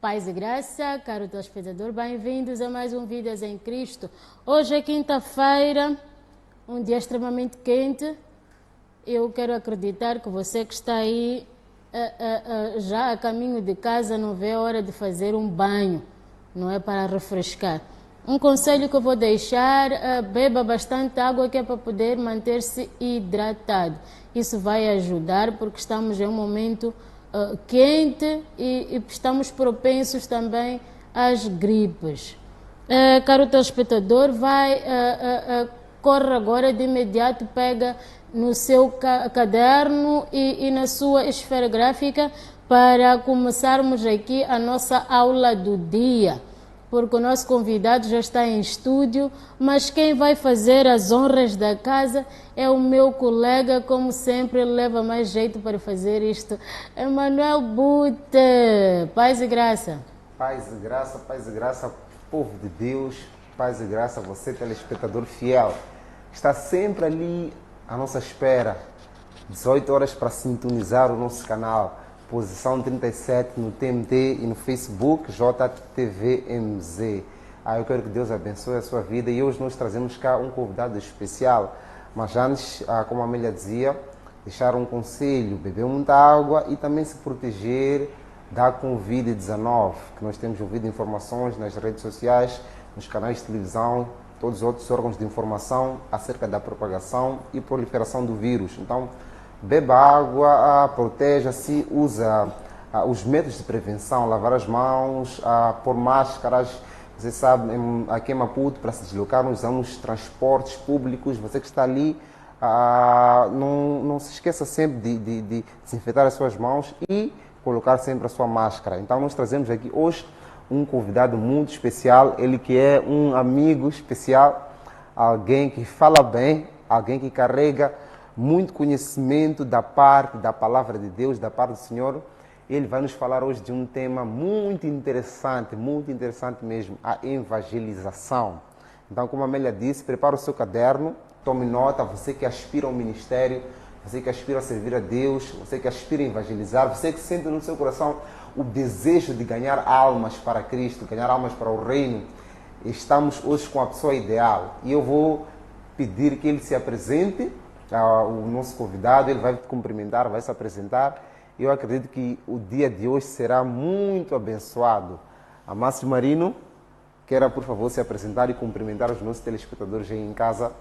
Paz e graça, caro telespectador, bem-vindos a mais um Vidas em Cristo. Hoje é quinta-feira, um dia extremamente quente. Eu quero acreditar que você que está aí já a caminho de casa não vê a hora de fazer um banho, não é, para refrescar. Um conselho que eu vou deixar, beba bastante água, que é para poder manter-se hidratado. Isso vai ajudar porque estamos em um momento quente e estamos propensos também às gripes. Caro telespectador, corre agora de imediato, pega no seu caderno e na sua esfera gráfica para começarmos aqui a nossa aula do dia, porque o nosso convidado já está em estúdio, mas quem vai fazer as honras da casa é o meu colega, como sempre, ele leva mais jeito para fazer isto. Emanuel Bute, paz e graça. Paz e graça, povo de Deus, paz e graça, você telespectador fiel, está sempre ali à nossa espera, 18 horas para sintonizar o nosso canal, posição 37 no TMT e no Facebook, JTVMZ. Eu quero que Deus abençoe a sua vida e hoje nós trazemos cá um convidado especial. Mas antes, como a Amélia dizia, deixar um conselho, beber muita água e também se proteger da Covid-19, que nós temos ouvido informações nas redes sociais, nos canais de televisão, todos os outros órgãos de informação acerca da propagação e proliferação do vírus. Então, beba água, proteja-se, usa os métodos de prevenção, lavar as mãos, pôr máscaras. Você sabe, aqui em Maputo, para se deslocar, nós usamos transportes públicos. Você que está ali, não se esqueça sempre de desinfetar as suas mãos e colocar sempre a sua máscara. Então, nós trazemos aqui hoje um convidado muito especial, ele que é um amigo especial, alguém que fala bem, alguém que carrega muito conhecimento da parte da palavra de Deus, da parte do Senhor. Ele vai nos falar hoje de um tema muito interessante mesmo, a evangelização. Então, como a Amélia disse, prepara o seu caderno, tome nota, você que aspira ao ministério, você que aspira a servir a Deus, você que aspira a evangelizar, você que sente no seu coração o desejo de ganhar almas para Cristo, ganhar almas para o reino. Estamos hoje com a pessoa ideal e eu vou pedir que ele se apresente, o nosso convidado, ele vai te cumprimentar, vai se apresentar. Eu acredito que o dia de hoje será muito abençoado. Amácio Marino, queira por favor se apresentar e cumprimentar os nossos telespectadores aí em casa.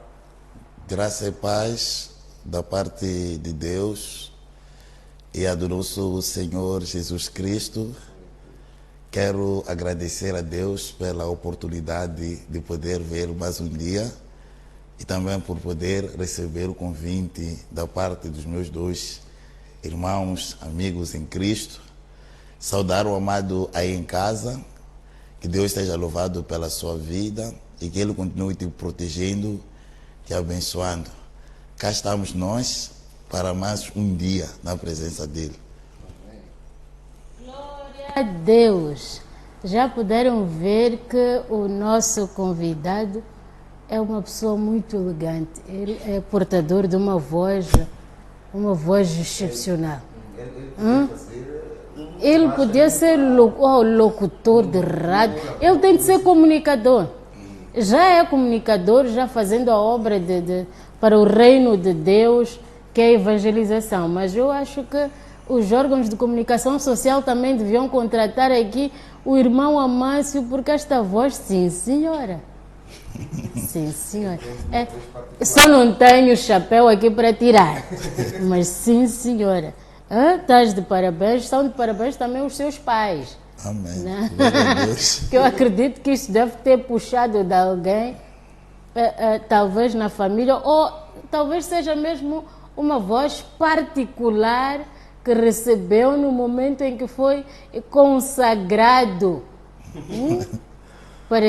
Graça e paz da parte de Deus e a do nosso Senhor Jesus Cristo. Quero agradecer a Deus pela oportunidade de poder ver mais um dia e também por poder receber o convite da parte dos meus dois irmãos, amigos em Cristo. Saudar o amado aí em casa, que Deus esteja louvado pela sua vida e que Ele continue te protegendo, te abençoando. Cá estamos nós para mais um dia na presença dEle. Glória a Deus! Já puderam ver que o nosso convidado é uma pessoa muito elegante. Ele é portador de uma voz excepcional. Ele podia ser locutor de rádio. Ele tem de ser comunicador. Já é comunicador, já fazendo a obra para o reino de Deus, que é a evangelização. Mas eu acho que os órgãos de comunicação social também deviam contratar aqui o irmão Amácio, porque esta voz, sim senhora. Sim, senhora. Só não tenho chapéu aqui para tirar. Mas sim, senhora. Estás de parabéns, estão de parabéns também os seus pais. Amém. Né? Que eu acredito que isso deve ter puxado de alguém, talvez na família, ou talvez seja mesmo uma voz particular que recebeu no momento em que foi consagrado. Para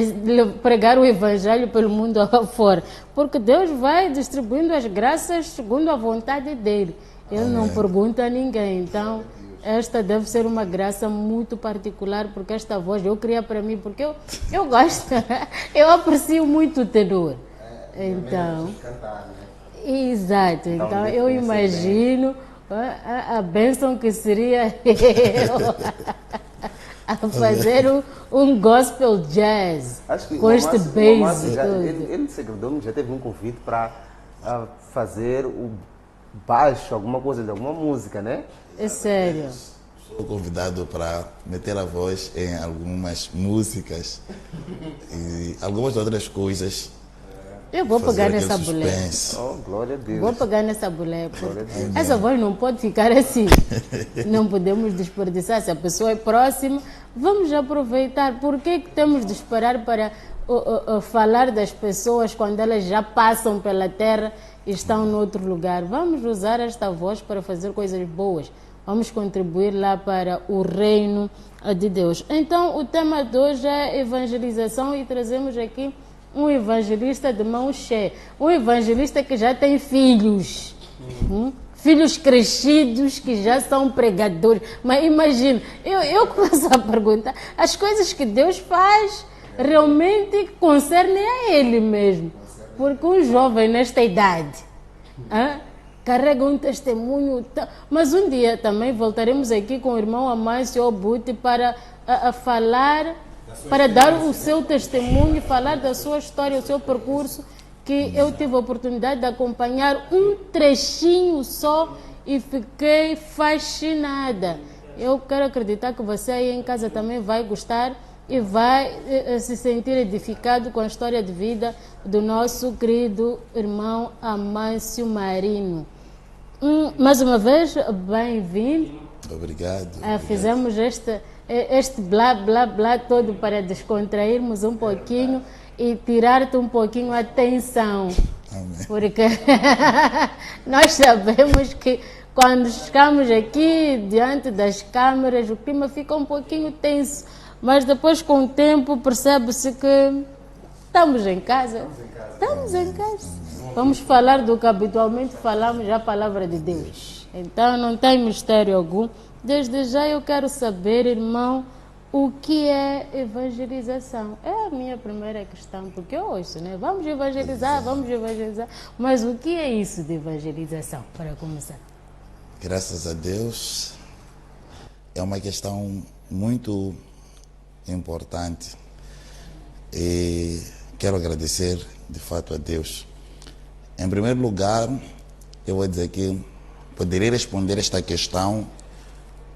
pregar o evangelho pelo mundo afora, porque Deus vai distribuindo as graças segundo a vontade dele. Ele Amém. Não pergunta a ninguém. Então, esta deve ser uma graça muito particular, porque esta voz eu queria para mim, porque eu gosto, eu aprecio muito o tenor. Então, exato. Então, eu imagino a bênção que seria eu. a fazer um gospel jazz Acho que com este bass. ele segredou-me, já teve um convite para fazer o baixo, alguma coisa de alguma música, né? É sério. Sou convidado para meter a voz em algumas músicas e algumas outras coisas. Eu vou Fazer pegar aquele nessa boleia. suspense. Oh, glória a Deus. Vou pegar nessa boleia. Glória a Deus. Essa voz não pode ficar assim. Não podemos desperdiçar. Se a pessoa é próxima, vamos aproveitar. Por que temos de esperar para falar das pessoas quando elas já passam pela terra e estão em outro lugar? Vamos usar esta voz para fazer coisas boas. Vamos contribuir lá para o reino de Deus. Então, o tema de hoje é evangelização e trazemos aqui um evangelista de mão cheia. Um evangelista que já tem filhos. Filhos crescidos que já são pregadores. Mas imagina, eu começo a perguntar, as coisas que Deus faz realmente concernem a Ele mesmo. Porque um jovem nesta idade carrega um testemunho. Mas um dia também voltaremos aqui com o irmão Amâncio Obuti para falar, para dar o seu testemunho, falar da sua história, o seu percurso, que eu tive a oportunidade de acompanhar um trechinho só e fiquei fascinada. Eu quero acreditar que você aí em casa também vai gostar e vai se sentir edificado com a história de vida do nosso querido irmão Amâncio Marino. Mais uma vez, bem-vindo. Obrigado. Fizemos este blá blá blá todo para descontrairmos um pouquinho e tirar-te um pouquinho a tensão. Amém. Porque nós sabemos que quando chegamos aqui diante das câmeras o clima fica um pouquinho tenso, mas depois com o tempo percebe-se que estamos em casa. Estamos em casa. Vamos falar do que habitualmente falamos, a palavra de Deus. Então não tem mistério algum. Desde já eu quero saber, irmão, o que é evangelização? É a minha primeira questão, porque eu ouço, né? Vamos evangelizar. Mas o que é isso de evangelização, para começar? Graças a Deus, é uma questão muito importante e quero agradecer de fato a Deus. Em primeiro lugar, eu vou dizer que poderia responder esta questão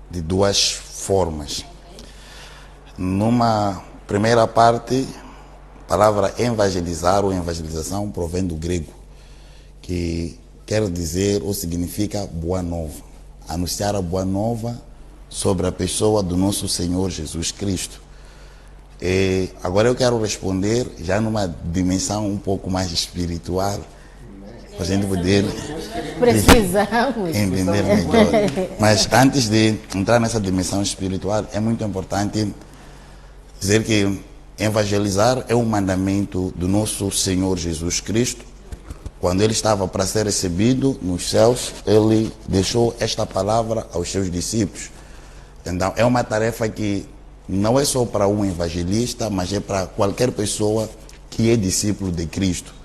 de duas formas. Numa primeira parte, a palavra evangelizar ou evangelização provém do grego, que quer dizer ou significa boa nova. Anunciar a boa nova sobre a pessoa do nosso Senhor Jesus Cristo. E agora eu quero responder já numa dimensão um pouco mais espiritual, para a gente poder entender melhor. Mas antes de entrar nessa dimensão espiritual, é muito importante dizer que evangelizar é um mandamento do nosso Senhor Jesus Cristo. Quando ele estava para ser recebido nos céus, ele deixou esta palavra aos seus discípulos. Então, é uma tarefa que não é só para um evangelista, mas é para qualquer pessoa que é discípulo de Cristo.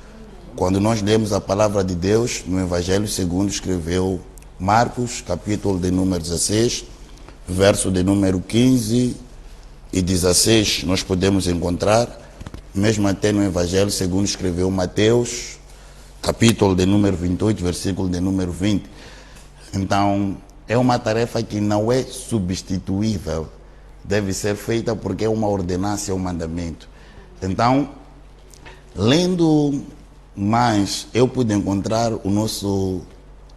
Quando nós lemos a palavra de Deus no Evangelho segundo escreveu Marcos, capítulo de número 16, verso de número 15 e 16, nós podemos encontrar, mesmo até no Evangelho segundo escreveu Mateus, capítulo de número 28, versículo de número 20. Então, é uma tarefa que não é substituível, deve ser feita porque é uma ordenança, é um mandamento. Então, lendo mais, eu pude encontrar o nosso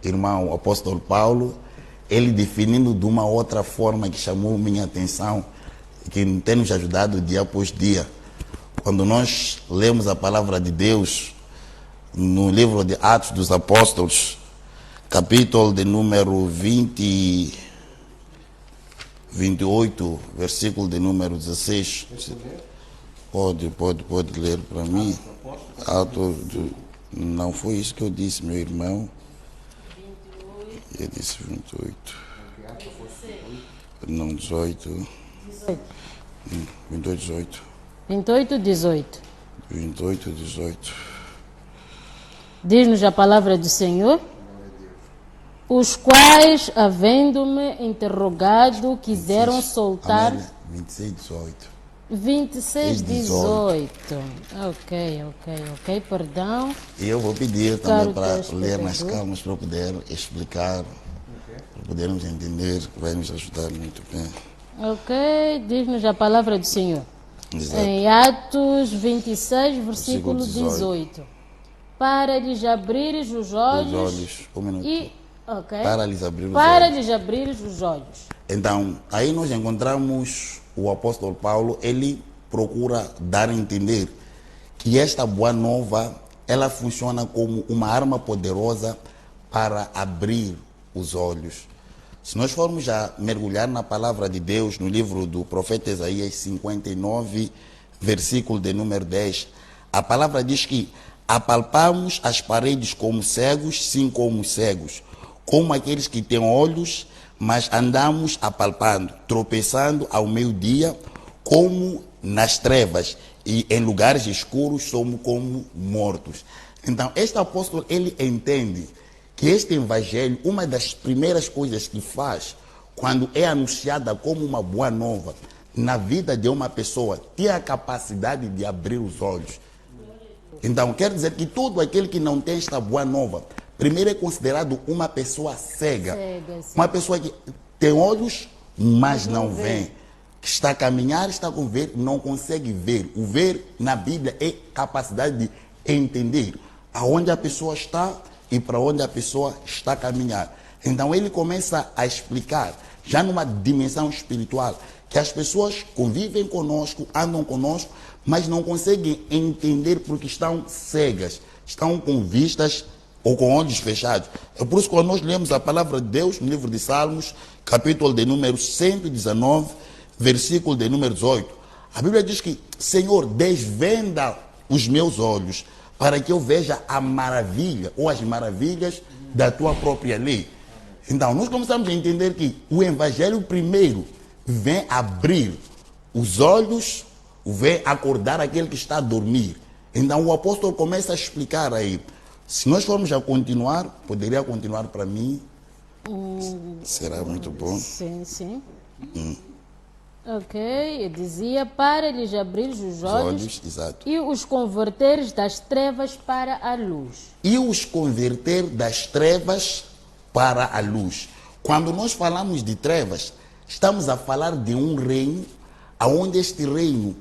irmão apóstolo Paulo, ele definindo de uma outra forma que chamou minha atenção, que tem nos ajudado dia após dia. Quando nós lemos a palavra de Deus no livro de Atos dos Apóstolos, capítulo de número 28, versículo de número 16. Pode ler para mim. Não foi isso que eu disse, meu irmão. Eu disse 28. Não, 18. 28, 18. 28, 18. 28, 18. Diz-nos a palavra do Senhor. Os quais, havendo-me interrogado, quiseram soltar. Amém. 26, 18. 26, 18. Ok, perdão. E eu vou pedir também para telespectador. ler nas calmas para poder explicar, para podermos entender, que vai nos ajudar muito bem. Ok, diz-nos a palavra do Senhor. Exato. Em Atos 26, versículo Versículo 18. Para lhes abrires os olhos. Os olhos, um minuto. Ok. Para lhes abrir os Para olhos. lhes abrires os olhos. Então, aí nós encontramos o apóstolo Paulo, ele procura dar a entender que esta boa nova, ela funciona como uma arma poderosa para abrir os olhos. Se nós formos já mergulhar na palavra de Deus, no livro do profeta Isaías 59, versículo de número 10, a palavra diz que apalpamos as paredes como cegos, sim como cegos, como aqueles que têm olhos, mas andamos apalpando, tropeçando ao meio-dia, como nas trevas, e em lugares escuros somos como mortos. Então, este apóstolo, ele entende que este evangelho, uma das primeiras coisas que faz, quando é anunciada como uma boa nova, na vida de uma pessoa, tem a capacidade de abrir os olhos. Então, quer dizer que todo aquele que não tem esta boa nova, primeiro é considerado uma pessoa cega. Uma pessoa que tem olhos, mas não vê. Que está a caminhar, está a ver, não consegue ver. O ver na Bíblia é capacidade de entender aonde a pessoa está e para onde a pessoa está a caminhar. Então ele começa a explicar, já numa dimensão espiritual, que as pessoas convivem conosco, andam conosco, mas não conseguem entender porque estão cegas, estão com vistas ou com olhos fechados. É por isso que quando nós lemos a palavra de Deus no livro de Salmos, capítulo de número 119, versículo de número 18, a Bíblia diz que, Senhor, desvenda os meus olhos para que eu veja a maravilha ou as maravilhas da tua própria lei. Então, nós começamos a entender que o evangelho primeiro vem abrir os olhos, vem acordar aquele que está a dormir. Então, o apóstolo começa a explicar aí. Se nós formos a continuar, poderia continuar para mim. Será muito bom. Sim. Ok, eu dizia, para lhes abrir os olhos exato. E os converteres das trevas para a luz. E os converter das trevas para a luz. Quando nós falamos de trevas, estamos a falar de um reino, onde este reino,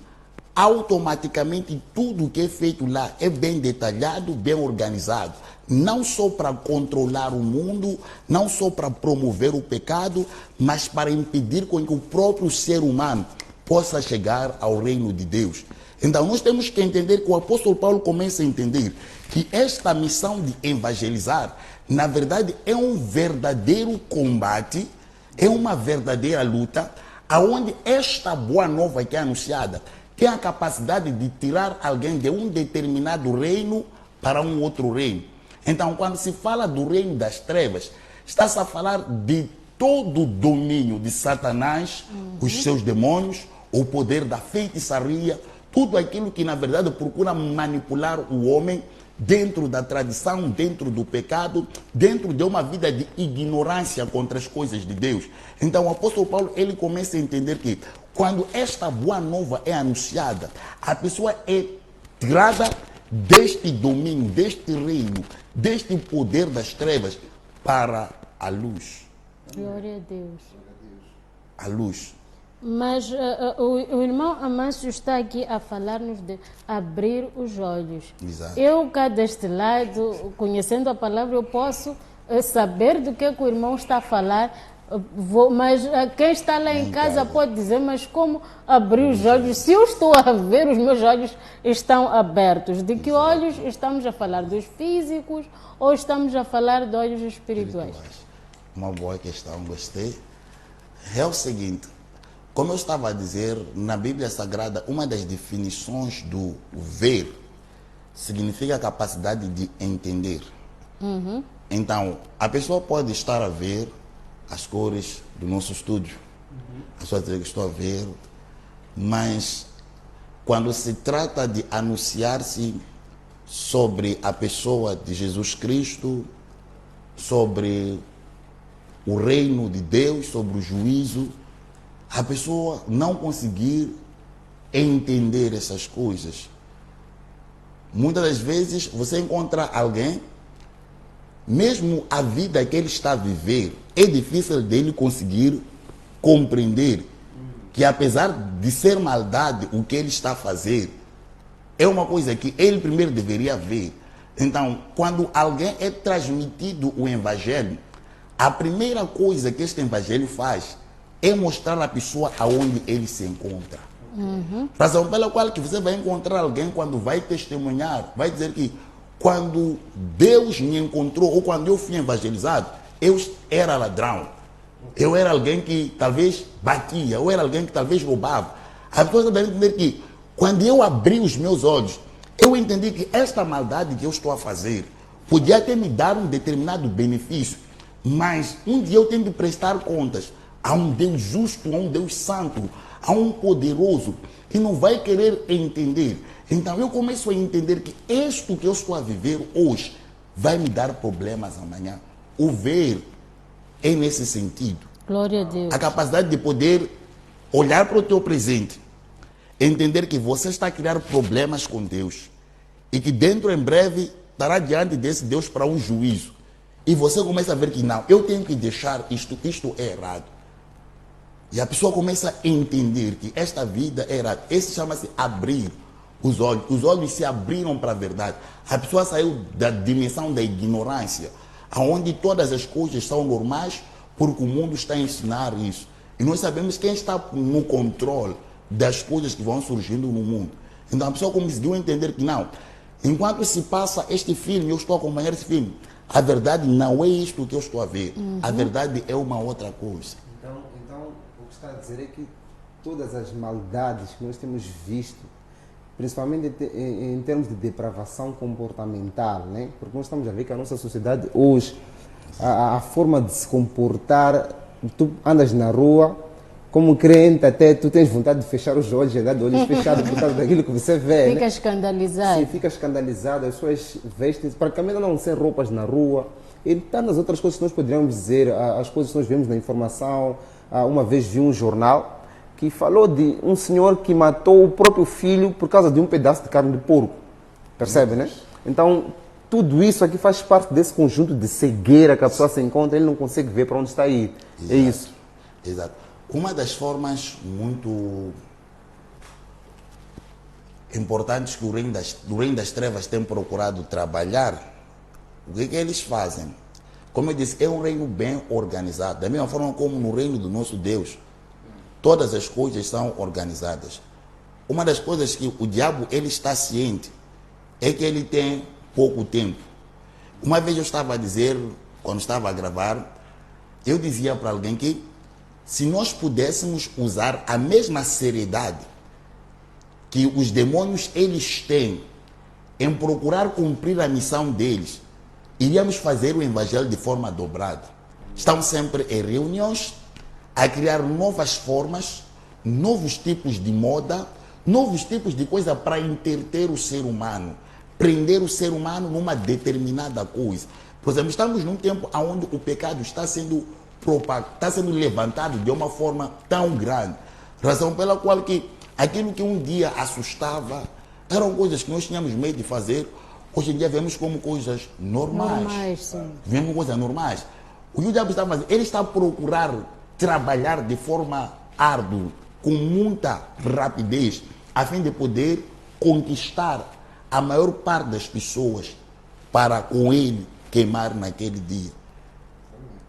automaticamente tudo o que é feito lá é bem detalhado, bem organizado. Não só para controlar o mundo, não só para promover o pecado, mas para impedir com que o próprio ser humano possa chegar ao reino de Deus. Então nós temos que entender que o apóstolo Paulo começa a entender que esta missão de evangelizar, na verdade, é um verdadeiro combate, é uma verdadeira luta, aonde esta boa nova que é anunciada tem a capacidade de tirar alguém de um determinado reino para um outro reino. Então, quando se fala do reino das trevas, está-se a falar de todo o domínio de Satanás, os seus demônios, o poder da feitiçaria, tudo aquilo que, na verdade, procura manipular o homem dentro da tradição, dentro do pecado, dentro de uma vida de ignorância contra as coisas de Deus. Então, o apóstolo Paulo, ele começa a entender que quando esta boa nova é anunciada, a pessoa é tirada deste domínio, deste reino, deste poder das trevas para a luz. Glória a Deus. A luz. Mas o irmão Amâncio está aqui a falar-nos de abrir os olhos. Exato. Eu cá deste lado, conhecendo a palavra, eu posso saber do que o irmão está a falar, mas quem está lá em casa pode dizer, mas como abrir os olhos? Se eu estou a ver, os meus olhos estão abertos. De que olhos estamos a falar? Dos físicos ou estamos a falar de olhos espirituais? Uma boa questão, gostei. É o seguinte, como eu estava a dizer, na Bíblia Sagrada, uma das definições do ver significa a capacidade de entender. Então, a pessoa pode estar a ver as cores do nosso estúdio. A pessoa diz que estou a ver, mas quando se trata de anunciar-se sobre a pessoa de Jesus Cristo, sobre o reino de Deus, sobre o juízo, a pessoa não conseguir entender essas coisas. Muitas das vezes você encontra alguém, mesmo a vida que ele está a viver, é difícil dele conseguir compreender que, apesar de ser maldade o que ele está a fazer, é uma coisa que ele primeiro deveria ver. Então, quando alguém é transmitido o evangelho, a primeira coisa que este evangelho faz é mostrar à pessoa aonde ele se encontra. Razão pela qual que você vai encontrar alguém quando vai testemunhar, vai dizer que quando Deus me encontrou, ou quando eu fui evangelizado, eu era ladrão. Eu era alguém que talvez batia, eu era alguém que talvez roubava. A pessoa deve entender que quando eu abri os meus olhos, eu entendi que esta maldade que eu estou a fazer podia até me dar um determinado benefício, mas um dia eu tenho de prestar contas a um Deus justo, a um Deus santo, a um poderoso, que não vai querer entender. Então eu começo a entender que isto que eu estou a viver hoje vai me dar problemas amanhã. O ver é nesse sentido. Glória a Deus. A capacidade de poder olhar para o teu presente, entender que você está a criar problemas com Deus e que dentro em breve estará diante desse Deus para um juízo. E você começa a ver que não, eu tenho que deixar isto é errado. E a pessoa começa a entender que esta vida é errada. Esse chama-se abrir os olhos. Os olhos se abriram para a verdade. A pessoa saiu da dimensão da ignorância, onde todas as coisas são normais, porque o mundo está a ensinar isso. E nós sabemos quem está no controle das coisas que vão surgindo no mundo. Então a pessoa conseguiu entender que não, enquanto se passa este filme, eu estou a acompanhar esse filme, a verdade não é isto que eu estou a ver. A verdade é uma outra coisa. Então, o que está a dizer é que todas as maldades que nós temos visto, principalmente em termos de depravação comportamental, né? Porque nós estamos a ver que a nossa sociedade hoje, a forma de se comportar, tu andas na rua, como crente, até tu tens vontade de fechar os olhos, andar de olhos fechados por causa daquilo que você vê. Fica né? escandalizado. Sim, fica escandalizado, as pessoas vestem praticamente não sem roupas na rua. E tantas outras coisas que nós poderíamos dizer, as coisas que nós vemos na informação. Uma vez vi um jornal que falou de um senhor que matou o próprio filho por causa de um pedaço de carne de porco. Percebe, né? Então, tudo isso aqui faz parte desse conjunto de cegueira que a pessoa se encontra, ele não consegue ver para onde está a ir. Exato. É isso. Exato. Uma das formas muito importantes que o reino das trevas tem procurado trabalhar, o que eles fazem? Como eu disse, é um reino bem organizado. Da mesma forma como no reino do nosso Deus, todas as coisas são organizadas. Uma das coisas que o diabo ele está ciente é que ele tem pouco tempo. Uma vez eu estava a dizer, quando estava a gravar, eu dizia para alguém que se nós pudéssemos usar a mesma seriedade que os demônios eles têm em procurar cumprir a missão deles, iríamos fazer o evangelho de forma dobrada. Estão sempre em reuniões a criar novas formas, novos tipos de moda, novos tipos de coisa para entreter o ser humano, prender o ser humano numa determinada coisa. Por exemplo, estamos num tempo onde o pecado está sendo levantado de uma forma tão grande, razão pela qual que aquilo que um dia assustava eram coisas que nós tínhamos medo de fazer, hoje em dia vemos como coisas normais. Sim. Vemos como coisas normais. O que o diabo está fazendo? Ele está a procurar trabalhar de forma árdua, com muita rapidez, a fim de poder conquistar a maior parte das pessoas para com ele queimar naquele dia.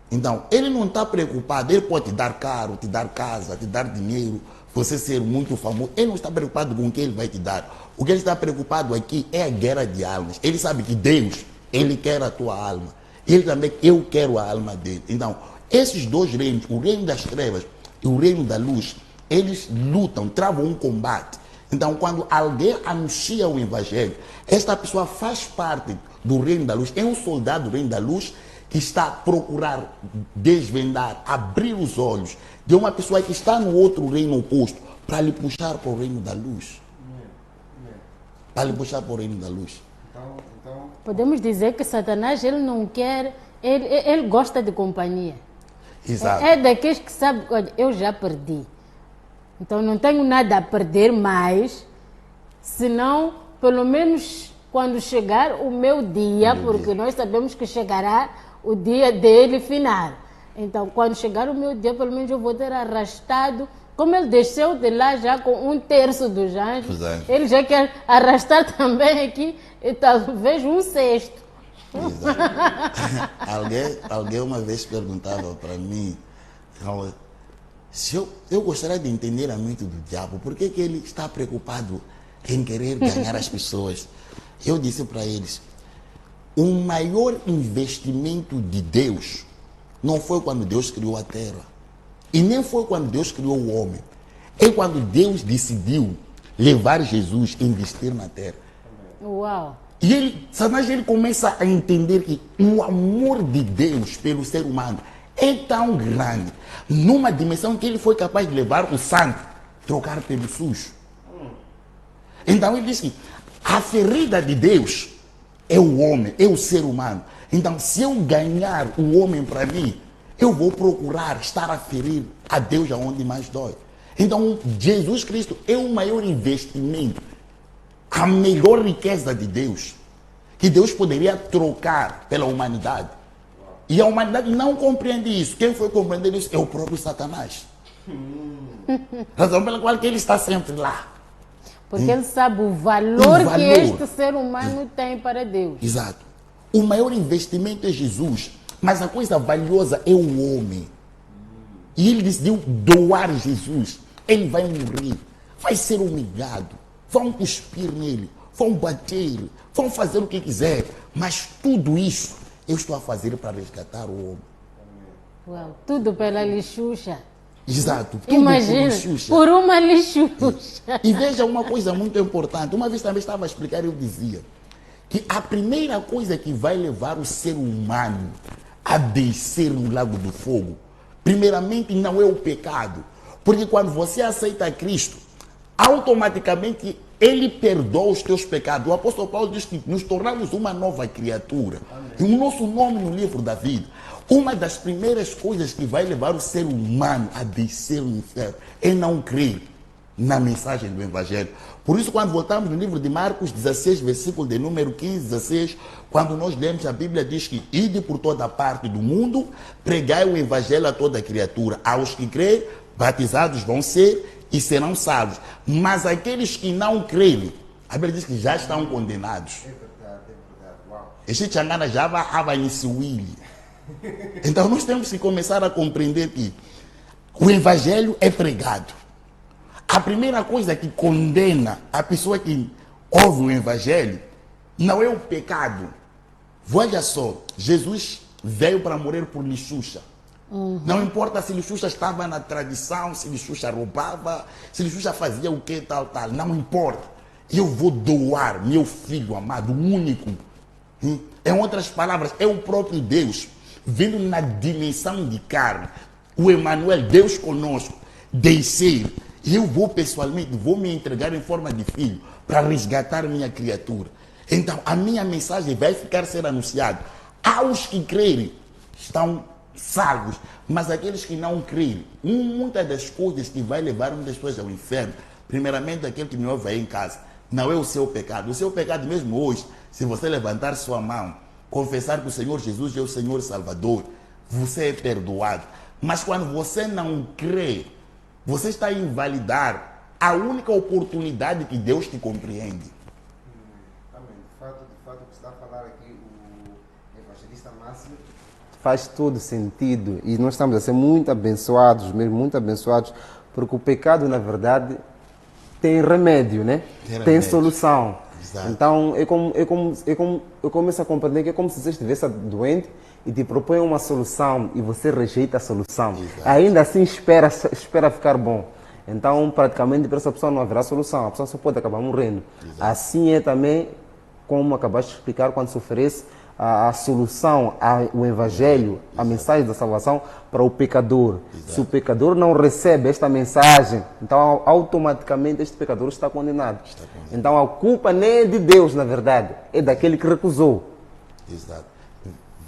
Então, ele não está preocupado, ele pode te dar carro, te dar casa, te dar dinheiro, você ser muito famoso. Ele não está preocupado com o que ele vai te dar. O que ele está preocupado aqui é a guerra de almas. Ele sabe que Deus, ele quer a tua alma. Ele também, eu quero a alma dele. Então, esses dois reinos, o reino das trevas e o reino da luz, eles lutam, travam um combate. Então, quando alguém anuncia o evangelho, esta pessoa faz parte do reino da luz, é um soldado do reino da luz, que está a procurar desvendar, abrir os olhos de uma pessoa que está no outro reino oposto, para lhe puxar para o reino da luz. Para lhe puxar para o reino da luz. Então, Podemos dizer que Satanás, ele não quer, ele gosta de companhia. Exato. É daqueles que sabe, olha, eu já perdi, Então não tenho nada a perder mais, senão, pelo menos quando chegar o meu dia, porque nós sabemos que chegará o dia dele final. Então, quando chegar o meu dia, pelo menos eu vou ter arrastado, como ele desceu de lá já com 1/3 dos anjos, ele já quer arrastar também aqui, e talvez 1/6. Alguém uma vez perguntava para mim, se eu gostaria de entender a mente do diabo, por que ele está preocupado em querer ganhar as pessoas? Eu disse para eles, o maior investimento de Deus não foi quando Deus criou a terra, e nem foi quando Deus criou o homem, é quando Deus decidiu levar Jesus a investir na terra. Uau! E Satanás começa a entender que o amor de Deus pelo ser humano é tão grande, numa dimensão que ele foi capaz de levar o santo, trocar pelo sujo. Então ele diz que a ferida de Deus é o homem, é o ser humano. Então, se eu ganhar o homem para mim, eu vou procurar estar a ferir a Deus aonde mais dói. Então, Jesus Cristo é o maior investimento, a melhor riqueza de Deus, que Deus poderia trocar pela humanidade. E a humanidade não compreende isso. Quem foi compreender isso é o próprio Satanás. Razão pela qual ele está sempre lá. Porque ele sabe o valor que este ser humano tem para Deus. Exato. O maior investimento é Jesus, mas a coisa valiosa é o homem. E ele decidiu doar Jesus. Ele vai morrer, vai ser humilhado, vão cuspir nele, vão bater, vão fazer o que quiser, mas tudo isso eu estou a fazer para resgatar o homem. Uau, tudo pela lixuxa. Exato. Tudo Imagina, por uma lixuxa. E veja uma coisa muito importante. Uma vez também estava a explicar, eu dizia que a primeira coisa que vai levar o ser humano a descer no lago do fogo, primeiramente não é o pecado. Porque quando você aceita Cristo, automaticamente Ele perdoa os teus pecados. O apóstolo Paulo diz que nos tornamos uma nova criatura. E o nosso nome no livro da vida. Uma das primeiras coisas que vai levar o ser humano a descer no inferno é não crer na mensagem do Evangelho. Por isso, quando voltamos no livro de Marcos 16, versículo de número 15, 16, quando nós lemos, a Bíblia diz que ide por toda parte do mundo, pregai o Evangelho a toda criatura. Aos que creem, batizados vão ser e serão salvos. Mas aqueles que não creem, a Bíblia diz que já estão condenados. É verdade, é verdade. Uau. Este changana já vai iniciar. Então nós temos que começar a compreender que o Evangelho é pregado. A primeira coisa que condena a pessoa que ouve o Evangelho não é o pecado. Veja só, Jesus veio para morrer por lixuxa. Não importa se Lixuxa estava na tradição, se Lixuxa roubava, se Lixuxa fazia o que, tal. Não importa. Eu vou doar meu filho amado, único. Em outras palavras, é o próprio Deus, vindo na dimensão de carne. O Emmanuel, Deus conosco, descer. E eu vou pessoalmente, vou me entregar em forma de filho para resgatar minha criatura. Então, a minha mensagem vai ficar ser anunciada. Aos que crerem, estão salvos, mas aqueles que não creem, muitas das coisas que vai levar muitas pessoas ao inferno, primeiramente aquele que me ouve aí em casa, não é o seu pecado. O seu pecado mesmo hoje, se você levantar sua mão, confessar que o Senhor Jesus é o Senhor Salvador, você é perdoado. Mas quando você não crê, você está a invalidar a única oportunidade que Deus te compreende. Amém. De fato, o que está a falar aqui o evangelista Máximo faz todo sentido e nós estamos a ser muito abençoados, mesmo muito abençoados, porque o pecado, na verdade, tem remédio, né? Tem solução. Exato. Então, eu começo a compreender que é como se você estivesse doente e te propõe uma solução e você rejeita a solução. Exato. Ainda assim espera ficar bom. Então, praticamente, para essa pessoa não haverá solução. A pessoa só pode acabar morrendo. Exato. Assim é também, como acabaste de explicar, quando se oferece a solução, o Evangelho, a mensagem da salvação para o pecador. Exato. Se o pecador não recebe esta mensagem, então automaticamente este pecador está condenado. Então a culpa nem é de Deus, na verdade, é daquele que recusou. Exato.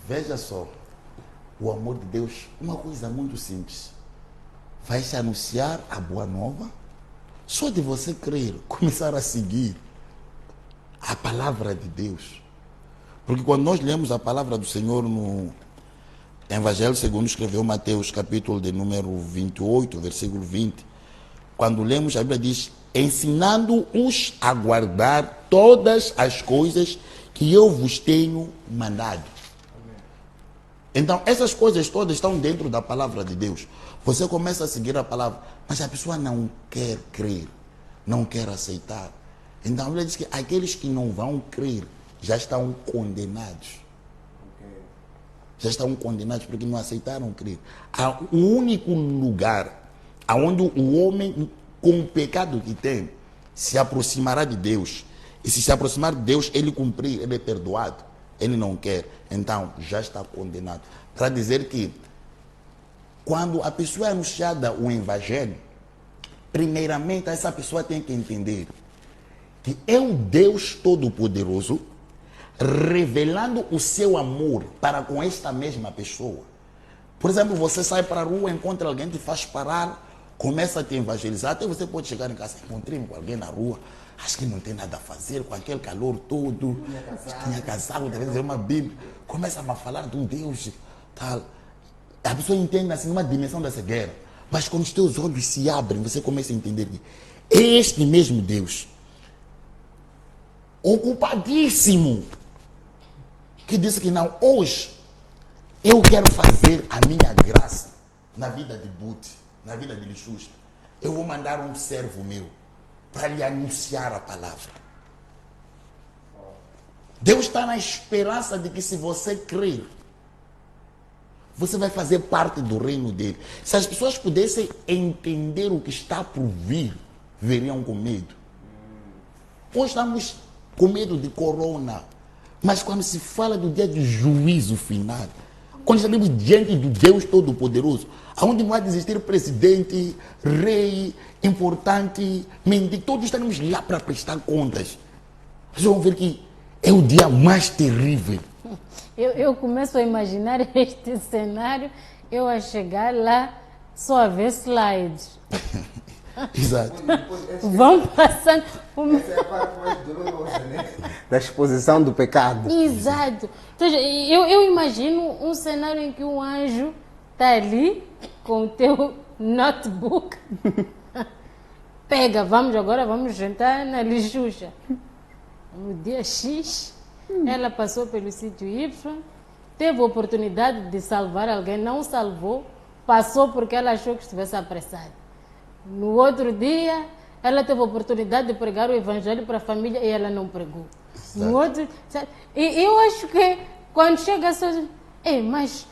Veja só, o amor de Deus, uma coisa muito simples. vai se anunciar a boa nova. Só de você crer, começar a seguir a palavra de Deus. Porque quando nós lemos a palavra do Senhor no Evangelho segundo escreveu Mateus, capítulo de número 28, versículo 20, quando lemos, a Bíblia diz: ensinando-os a guardar todas as coisas que eu vos tenho mandado. Então, essas coisas todas estão dentro da palavra de Deus. Você começa a seguir a palavra, mas a pessoa não quer crer, não quer aceitar. Então, a Bíblia diz que aqueles que não vão crer já estão condenados. Já estão condenados porque não aceitaram crer. O único lugar onde o homem, com o pecado que tem, se aproximará de Deus. E se aproximar de Deus, ele cumprir, ele é perdoado. Ele não quer, então já está condenado. Para dizer que quando a pessoa é anunciada o Evangelho, primeiramente essa pessoa tem que entender que é um Deus Todo-Poderoso revelando o seu amor para com esta mesma pessoa. Por exemplo, você sai para a rua, encontra alguém, te faz parar, começa a te evangelizar, até você pode chegar em casa, encontrei com alguém na rua, acho que não tem nada a fazer, com aquele calor todo, tinha casado, deve dizer uma Bíblia, começa a falar de um Deus, tal. A pessoa entende assim, uma dimensão da cegueira, mas quando os teus olhos se abrem, você começa a entender que é este mesmo Deus, ocupadíssimo, que disse que não, hoje eu quero fazer a minha graça na vida de Buti, na vida de Lixusta. Eu vou mandar um servo meu para lhe anunciar a palavra. Deus está na esperança de que se você crer, você vai fazer parte do reino dele. Se as pessoas pudessem entender o que está por vir, veriam com medo. Hoje estamos com medo de corona, mas quando se fala do dia de juízo final, quando estamos diante do Deus Todo-Poderoso, onde não vai existir presidente, rei, importante, mendigo, todos estaremos lá para prestar contas. Vocês vão ver que é o dia mais terrível. Eu começo a imaginar este cenário, eu a chegar lá, só a ver slides. Exato. Vão passando. Essa é a parte mais dolorosa, né? Da exposição do pecado. Exato. Então, eu imagino um cenário em que um anjo está ali com o teu notebook. Pega, vamos jantar na Lixuxa. No dia X, ela passou pelo sítio Y, teve a oportunidade de salvar alguém, não salvou, passou porque ela achou que estivesse apressada. No outro dia, ela teve a oportunidade de pregar o evangelho para a família e ela não pregou. No outro, sabe? E eu acho que quando chega a sua... mas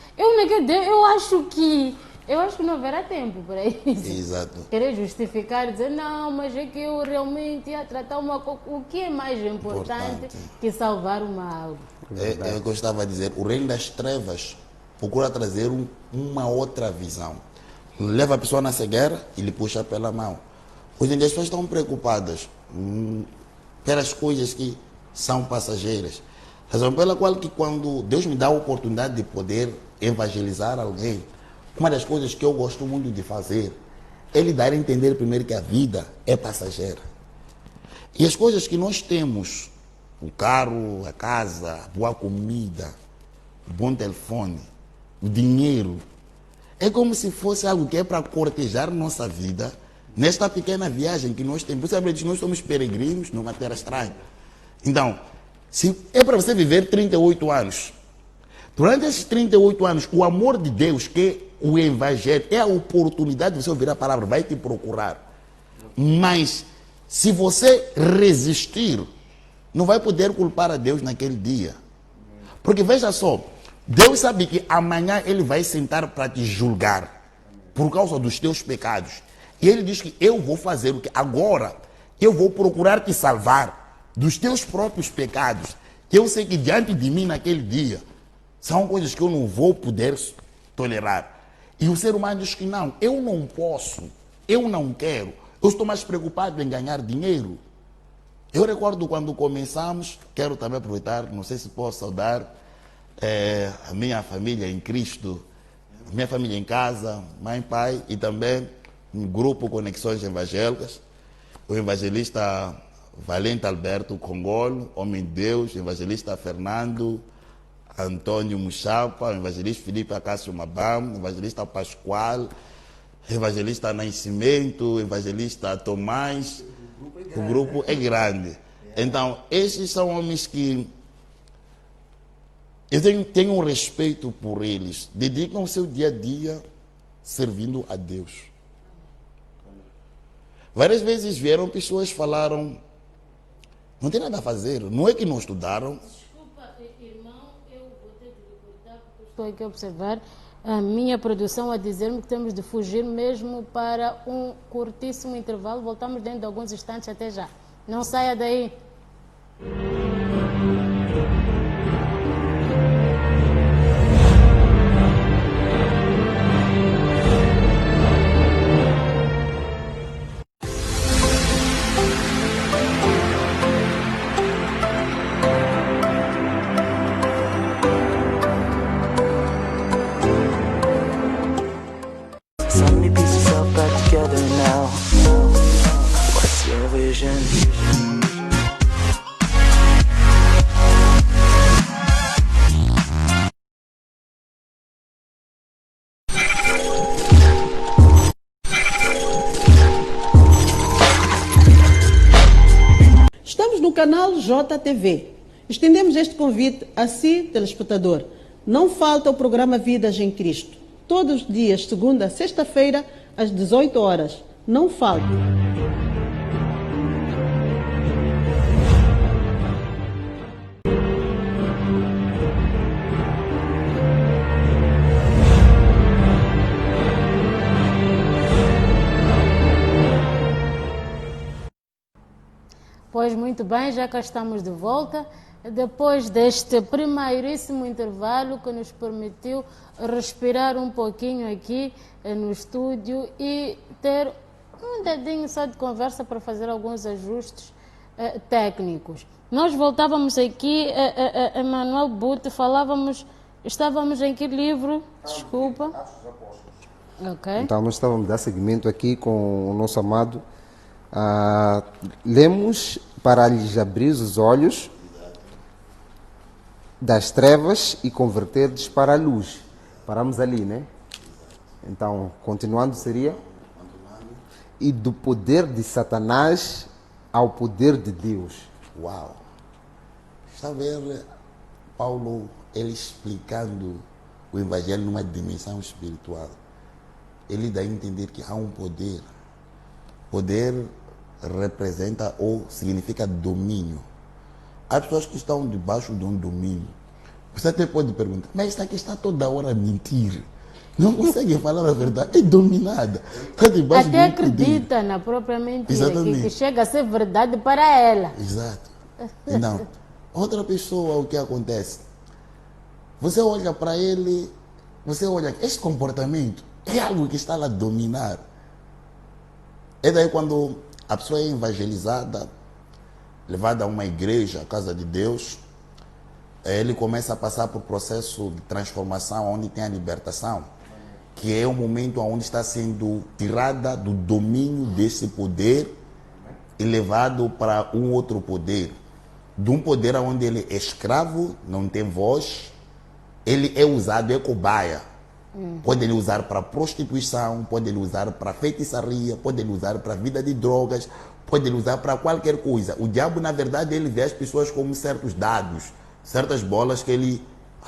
eu acho que não haverá tempo para isso. Exato. Querer justificar, dizer, não, mas é que eu realmente ia tratar uma coisa. O que é mais importante que salvar uma alma? Eu gostava de dizer, o reino das trevas procura trazer uma outra visão. Leva a pessoa na cegueira e lhe puxa pela mão. Hoje em dia as pessoas estão preocupadas pelas coisas que são passageiras. Razão pela qual que quando Deus me dá a oportunidade de poder evangelizar alguém, uma das coisas que eu gosto muito de fazer é lhe dar a entender primeiro que a vida é passageira. E as coisas que nós temos, o carro, a casa, a boa comida, o bom telefone, o dinheiro, é como se fosse algo que é para cortejar nossa vida nesta pequena viagem que nós temos. Por isso, nós somos peregrinos numa terra estranha. Então, se é para você viver 38 anos, durante esses 38 anos, o amor de Deus, que é o Evangelho, é a oportunidade de você ouvir a palavra, vai te procurar. Mas, se você resistir, não vai poder culpar a Deus naquele dia. Porque veja só, Deus sabe que amanhã Ele vai sentar para te julgar por causa dos teus pecados. E Ele diz que eu vou fazer o que agora, eu vou procurar te salvar dos teus próprios pecados. Que eu sei que diante de mim naquele dia são coisas que eu não vou poder tolerar. E o ser humano diz que não, eu não posso, eu não quero, eu estou mais preocupado em ganhar dinheiro. Eu recordo quando começamos, quero também aproveitar, não sei se posso saudar a minha família em Cristo, minha família em casa, mãe, pai, e também um grupo Conexões Evangélicas, o evangelista Valente Alberto Congolo, homem de Deus, o evangelista Fernando Antônio Muchapa, o evangelista Felipe Acácio Mabam, o evangelista Pascoal, o evangelista Nascimento, o evangelista Tomás. O grupo é grande. Então, esses são homens que eu tenho um respeito por eles, dedicam o seu dia a dia servindo a Deus. Várias vezes vieram pessoas falaram, não tem nada a fazer, não é que não estudaram. Desculpa, irmão, eu vou ter de lhe cortar porque estou aqui a observar a minha produção a dizer-me que temos de fugir mesmo para um curtíssimo intervalo. Voltamos dentro de alguns instantes, até já. Não saia daí. So many pieces all back together now. What's your vision? Estamos no canal JTV. Estendemos este convite a si, telespectador. Não falta o programa Vidas em Cristo. Todos os dias, segunda a sexta-feira, às 18 horas. Não falte. Pois muito bem, já cá estamos de volta. Depois deste primeiríssimo intervalo que nos permitiu respirar um pouquinho aqui no estúdio e ter um dedinho só de conversa para fazer alguns ajustes técnicos. Nós voltávamos aqui, Emanuel Butte, estávamos em que livro? Desculpa. Okay. Então nós estávamos a dar seguimento aqui com o nosso amado. Lemos para lhes abrir os olhos das trevas e converter-lhes para a luz. Paramos ali, né? Então, continuando seria? E do poder de Satanás ao poder de Deus. Uau! Está a ver Paulo, ele explicando o Evangelho numa dimensão espiritual. Ele dá a entender que há um poder. Poder representa ou significa domínio. Há pessoas que estão debaixo de um domínio. Você até pode perguntar, mas esta aqui está toda hora a mentir. Não consegue falar a verdade, é dominada. Está debaixo até de um acredita poder. na própria mentira, Exatamente. que chega a ser verdade para ela. Exato. Então, outra pessoa, o que acontece? Você olha para ele, você olha, este comportamento é algo que está lá a dominar. É daí quando a pessoa é evangelizada, levada a uma igreja, a casa de Deus, ele começa a passar por processo de transformação, onde tem a libertação, que é o momento onde está sendo tirada do domínio desse poder e levado para um outro poder. De um poder onde ele é escravo, não tem voz, ele é usado, é cobaia. Pode ele usar para prostituição, pode ele usar para feitiçaria, pode ele usar para vida de drogas, pode ele usar para qualquer coisa. O diabo, na verdade, ele vê as pessoas como certos dados, certas bolas que ele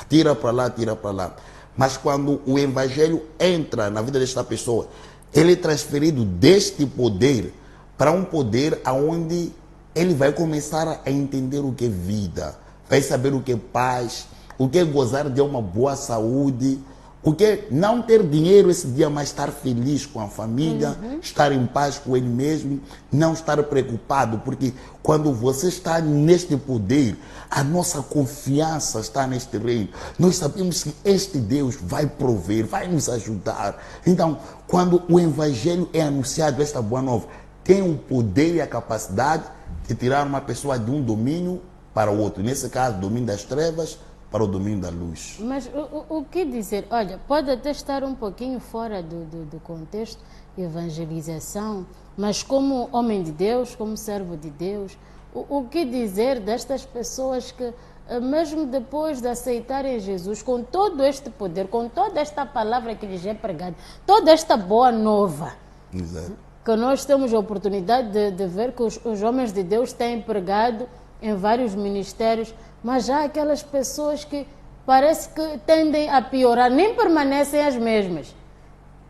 tira para lá, tira para lá. Mas quando o evangelho entra na vida desta pessoa, ele é transferido deste poder para um poder onde ele vai começar a entender o que é vida, vai saber o que é paz, o que é gozar de uma boa saúde, o que é não ter dinheiro esse dia, mas estar feliz com a família, estar em paz com ele mesmo, não estar preocupado, porque quando você está neste poder, a nossa confiança está neste reino. Nós sabemos que este Deus vai prover, vai nos ajudar. Então, quando o evangelho é anunciado, esta boa nova, tem o poder e a capacidade de tirar uma pessoa de um domínio para o outro. Nesse caso, domínio das trevas para o domínio da luz. Mas o que dizer? Olha, pode até estar um pouquinho fora do contexto evangelização, mas como homem de Deus, como servo de Deus, o que dizer destas pessoas que, mesmo depois de aceitarem Jesus, com todo este poder, com toda esta palavra que lhes é pregada, toda esta boa nova, Exato. que nós temos a oportunidade de ver que os homens de Deus têm pregado em vários ministérios, mas há aquelas pessoas que parece que tendem a piorar, nem permanecem as mesmas.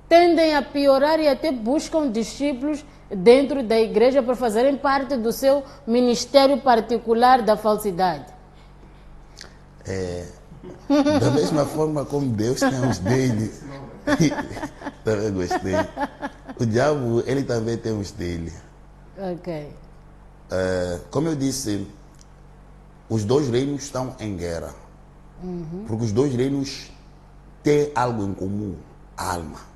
Tendem a piorar e até buscam discípulos dentro da igreja para fazerem parte do seu ministério particular da falsidade. Da mesma forma como Deus tem os dele. Também gostei. O diabo, ele também tem os dele. Ok. Como eu disse, os dois reinos estão em guerra. Porque os dois reinos têm algo em comum, a alma.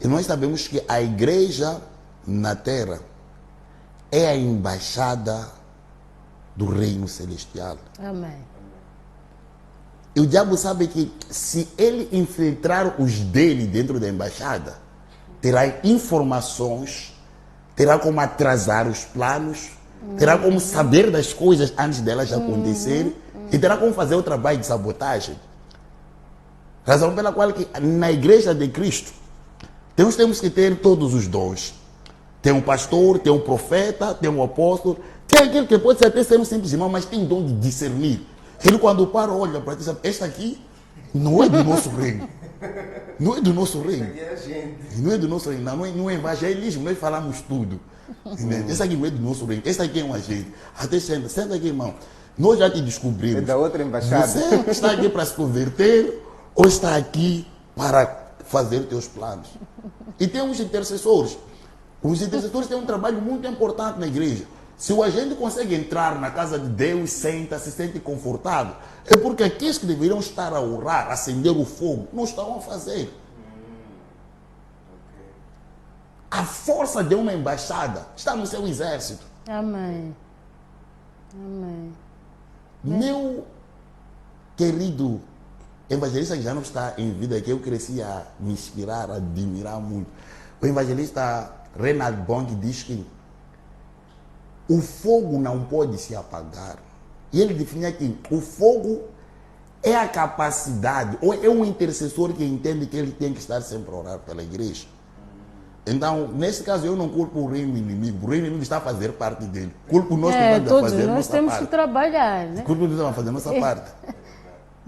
E nós sabemos que a igreja na terra é a embaixada do reino celestial. Amém. E o diabo sabe que se ele infiltrar os dele dentro da embaixada, terá informações, terá como atrasar os planos, terá como saber das coisas antes delas acontecerem e terá como fazer o trabalho de sabotagem. Razão pela qual que na igreja de Cristo temos que ter todos os dons. Tem um pastor, tem um profeta, tem um apóstolo, tem aquele que pode até ser um simples irmão, mas tem dom de discernir. Ele quando para, olha para ti, sabe, esta aqui não é do nosso reino. Não é do nosso reino. Não é do nosso reino. No evangelismo nós falamos tudo. Essa aqui não é do nosso reino. Essa aqui é um agente. Até senta aqui, irmão. Nós já te descobrimos. É da outra embaixada. Você está aqui para se converter ou está aqui para fazer teus planos? E tem os intercessores. Os intercessores têm um trabalho muito importante na igreja. Se o agente consegue entrar na casa de Deus, se sente confortável, é porque aqueles que deveriam estar a orar, acender o fogo, não estão a fazer. A força de uma embaixada está no seu exército. Amém. Amém. Meu querido evangelista que já não está em vida, que eu cresci a me inspirar, a admirar muito. O evangelista Reinhard Bonk diz que o fogo não pode se apagar. E ele definia que o fogo é a capacidade, ou é um intercessor que entende que ele tem que estar sempre a orar pela igreja. Então, nesse caso, eu não culpo o reino inimigo. O reino inimigo está a fazer parte dele. Culpo nós que estamos a fazer nós nossa temos parte. que trabalhar, né? Culpo nós que estamos a fazer nossa parte.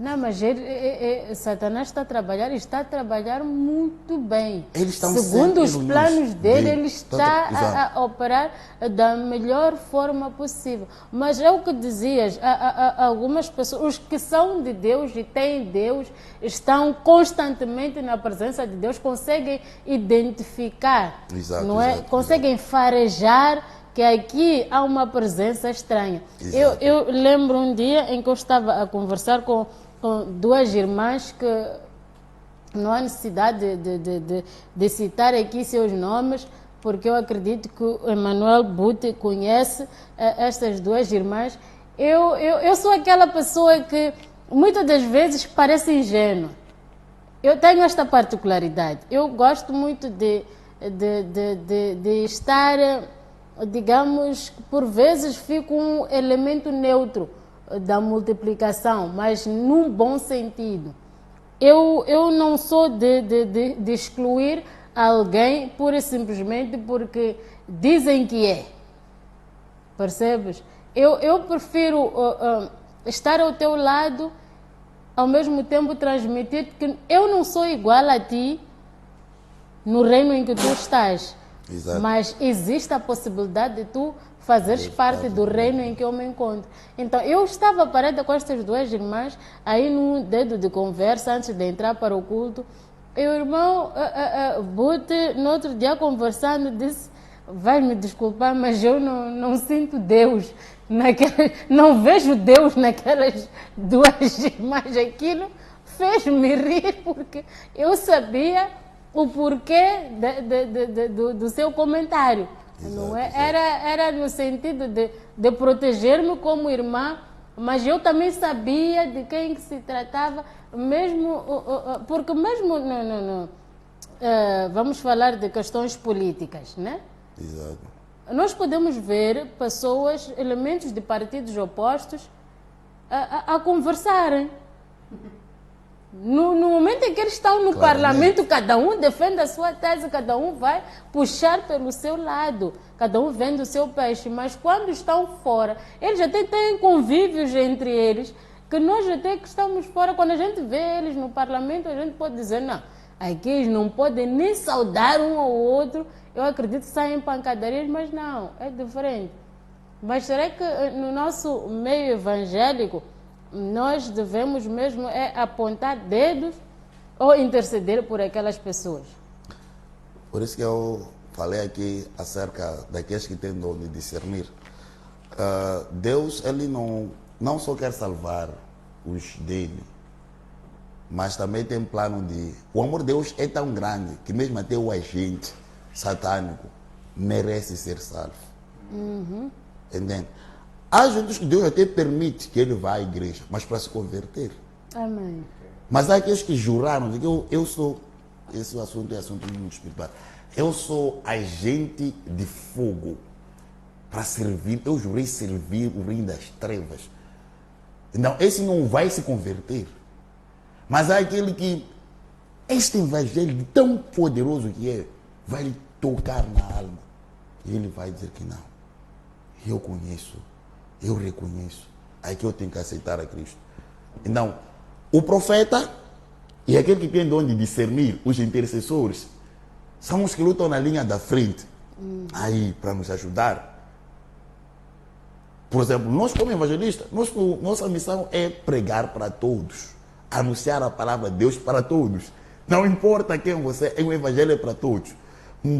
Não, mas Satanás está a trabalhar muito bem. Eles estão segundo os sempre planos dele, bem. ele está a operar da melhor forma possível. Mas é o que dizias, algumas pessoas, os que são de Deus e têm Deus, estão constantemente na presença de Deus, conseguem identificar, Exato, não é? exato, Conseguem farejar que aqui há uma presença estranha. Exato. Eu lembro um dia em que eu estava a conversar com duas irmãs que não há necessidade de citar aqui seus nomes, porque eu acredito que o Emmanuel Butte conhece estas duas irmãs. Eu sou aquela pessoa que muitas das vezes parece ingênua. Eu tenho esta particularidade. Eu gosto muito de estar, digamos, por vezes fico um elemento neutro da multiplicação, mas num bom sentido. Eu não sou de excluir alguém pura e simplesmente porque dizem que é. Percebes? Eu prefiro estar ao teu lado, ao mesmo tempo transmitir que eu não sou igual a ti no reino em que tu estás. Exato. Mas existe a possibilidade de tu fazeres parte do reino em que eu me encontro. Então, eu estava parada com estas duas irmãs, aí num dedo de conversa, antes de entrar para o culto, e o irmão Butte, no outro dia conversando, disse: vai me desculpar, mas eu não sinto Deus não vejo Deus naquelas duas irmãs. Aquilo fez-me rir, porque eu sabia o porquê do seu comentário. Não é? Era no sentido de proteger-me como irmã mas eu também sabia de quem que se tratava, mesmo, porque mesmo vamos falar de questões políticas, né? Exato. Nós podemos ver pessoas, elementos de partidos opostos, a conversarem. No momento em que eles estão no parlamento, cada um defende a sua tese, cada um vai puxar pelo seu lado, cada um vende o seu peixe, mas quando estão fora, eles até têm convívios entre eles, que nós até que estamos fora, quando a gente vê eles no parlamento, a gente pode dizer, não, aqui eles não podem nem saudar um ao outro, eu acredito que saem pancadarias, mas não, é diferente. Mas será que no nosso meio evangélico, nós devemos mesmo apontar dedos ou interceder por aquelas pessoas? Por isso que eu falei aqui acerca daqueles que têm dom de discernir. Deus, ele não só quer salvar os dele, mas também tem plano de... O amor de Deus é tão grande que mesmo até o agente satânico merece ser salvo. Entende? Há gente que Deus até permite que ele vá à igreja, mas para se converter. Amém. Mas há aqueles que juraram, que eu sou, esse assunto é assunto muito espiritual, eu sou agente de fogo para servir, eu jurei servir o reino das trevas. Então, esse não vai se converter. Mas há aquele que, este evangelho tão poderoso que é, vai lhe tocar na alma. E ele vai dizer que não. Eu conheço. Eu reconheço. Aí que eu tenho que aceitar a Cristo. Então, o profeta e aquele que tem dom de discernir, os intercessores, são os que lutam na linha da frente. Aí, para nos ajudar. Por exemplo, nós como evangelistas, nossa missão é pregar para todos. Anunciar a palavra de Deus para todos. Não importa quem você é, o evangelho é para todos.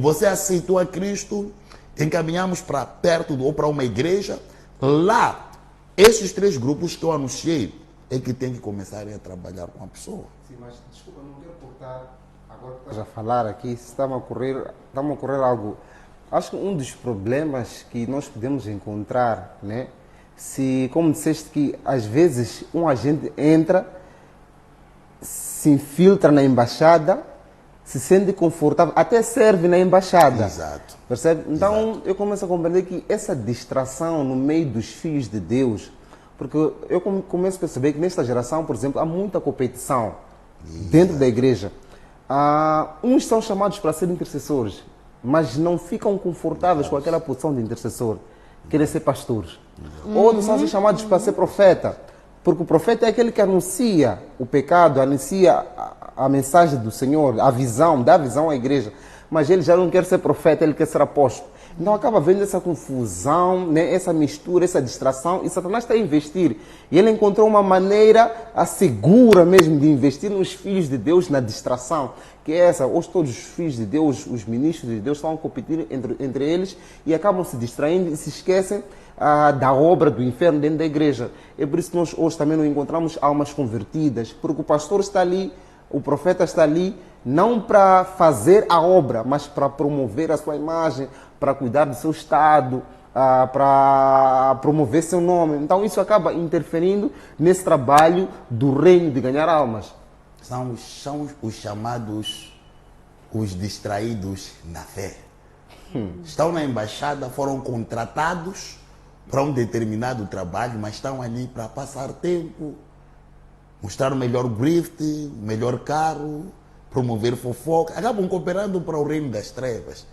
Você aceitou a Cristo, encaminhamos para perto ou para uma igreja. Lá, esses 3 grupos que eu anunciei é que tem que começarem a trabalhar com a pessoa. Sim, mas desculpa, não quero cortar. Agora que estás a falar aqui, está-me a ocorrer algo. Acho que um dos problemas que nós podemos encontrar, né? Se, como disseste, que às vezes um agente entra, se infiltra na embaixada, se sente confortável, até serve na embaixada. Exato. Percebe? Então, Exato. eu começo a compreender que essa distração no meio dos filhos de Deus, porque eu começo a perceber que nesta geração, por exemplo, há muita competição dentro da igreja. Uns são chamados para ser intercessores, mas não ficam confortáveis com aquela posição de intercessor, querem ser pastores. Outros são chamados para ser profeta, porque o profeta é aquele que anuncia o pecado, anuncia a mensagem do Senhor, a visão, dá visão à igreja. Mas ele já não quer ser profeta, ele quer ser apóstolo. Então acaba vendo essa confusão, né? Essa mistura, essa distração, e Satanás está a investir. E ele encontrou uma maneira segura mesmo de investir nos filhos de Deus, na distração, que é essa. Hoje todos os filhos de Deus, os ministros de Deus, estão a competir entre eles e acabam se distraindo e se esquecem da obra do inferno dentro da igreja. É por isso que nós hoje também não encontramos almas convertidas, porque o pastor está ali, o profeta está ali, não para fazer a obra, mas para promover a sua imagem, para cuidar do seu estado, para promover seu nome. Então isso acaba interferindo nesse trabalho do reino de ganhar almas. São os chamados, os distraídos na fé. Estão na embaixada, foram contratados para um determinado trabalho, mas estão ali para passar tempo, mostrar o melhor brief, o melhor carro, promover fofoca, acabam cooperando para o reino das trevas.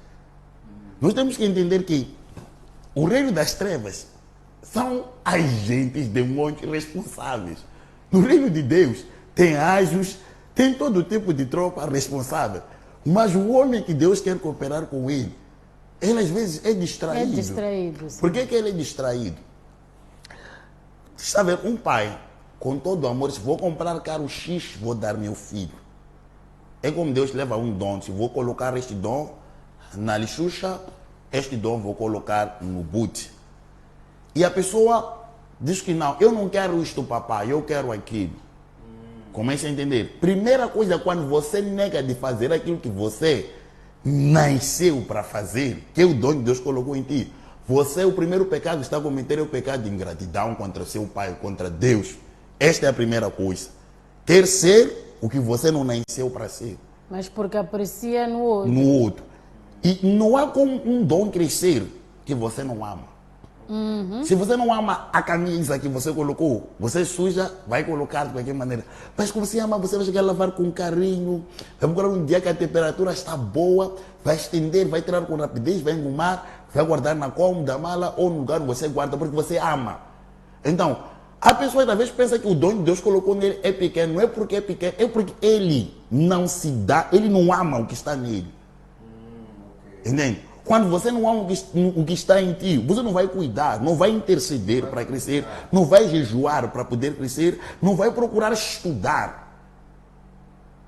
Nós temos que entender que o reino das trevas são agentes, demônios responsáveis. No reino de Deus tem anjos, tem todo tipo de tropa responsável. Mas o homem que Deus quer cooperar com ele às vezes é distraído. É distraído, sim. Por que ele é distraído? Está vendo? Um pai, com todo o amor, se vou comprar carro X, vou dar meu filho. É como Deus leva um dom. Se vou colocar este dom na lixuxa, este dom vou colocar no boot. E a pessoa diz que não, eu não quero isto, papai, eu quero aquilo. Comece a entender. Primeira coisa, quando você nega de fazer aquilo que você nasceu para fazer, que é o dom que Deus colocou em ti, Você, o primeiro pecado que está a cometer é o pecado de ingratidão contra seu pai, contra Deus. Esta é a primeira coisa. Quer ser o que você não nasceu para ser. Mas porque aprecia no outro. No outro. E não há como um dom crescer que você não ama. Se você não ama a camisa que você colocou, você suja, vai colocar de qualquer maneira. Mas como você ama, você vai chegar a lavar com carinho. Vai procurar um dia que a temperatura está boa, vai estender, vai tirar com rapidez, vai engomar, vai guardar na cômoda, mala ou no lugar onde você guarda, porque você ama. Então, a pessoa às vezes pensa que o dom que Deus colocou nele é pequeno. Não é porque é pequeno, é porque ele não se dá, ele não ama o que está nele. Entende? Quando você não ama o que está em ti, você não vai cuidar, não vai interceder para crescer, não vai jejuar para poder crescer, não vai procurar estudar.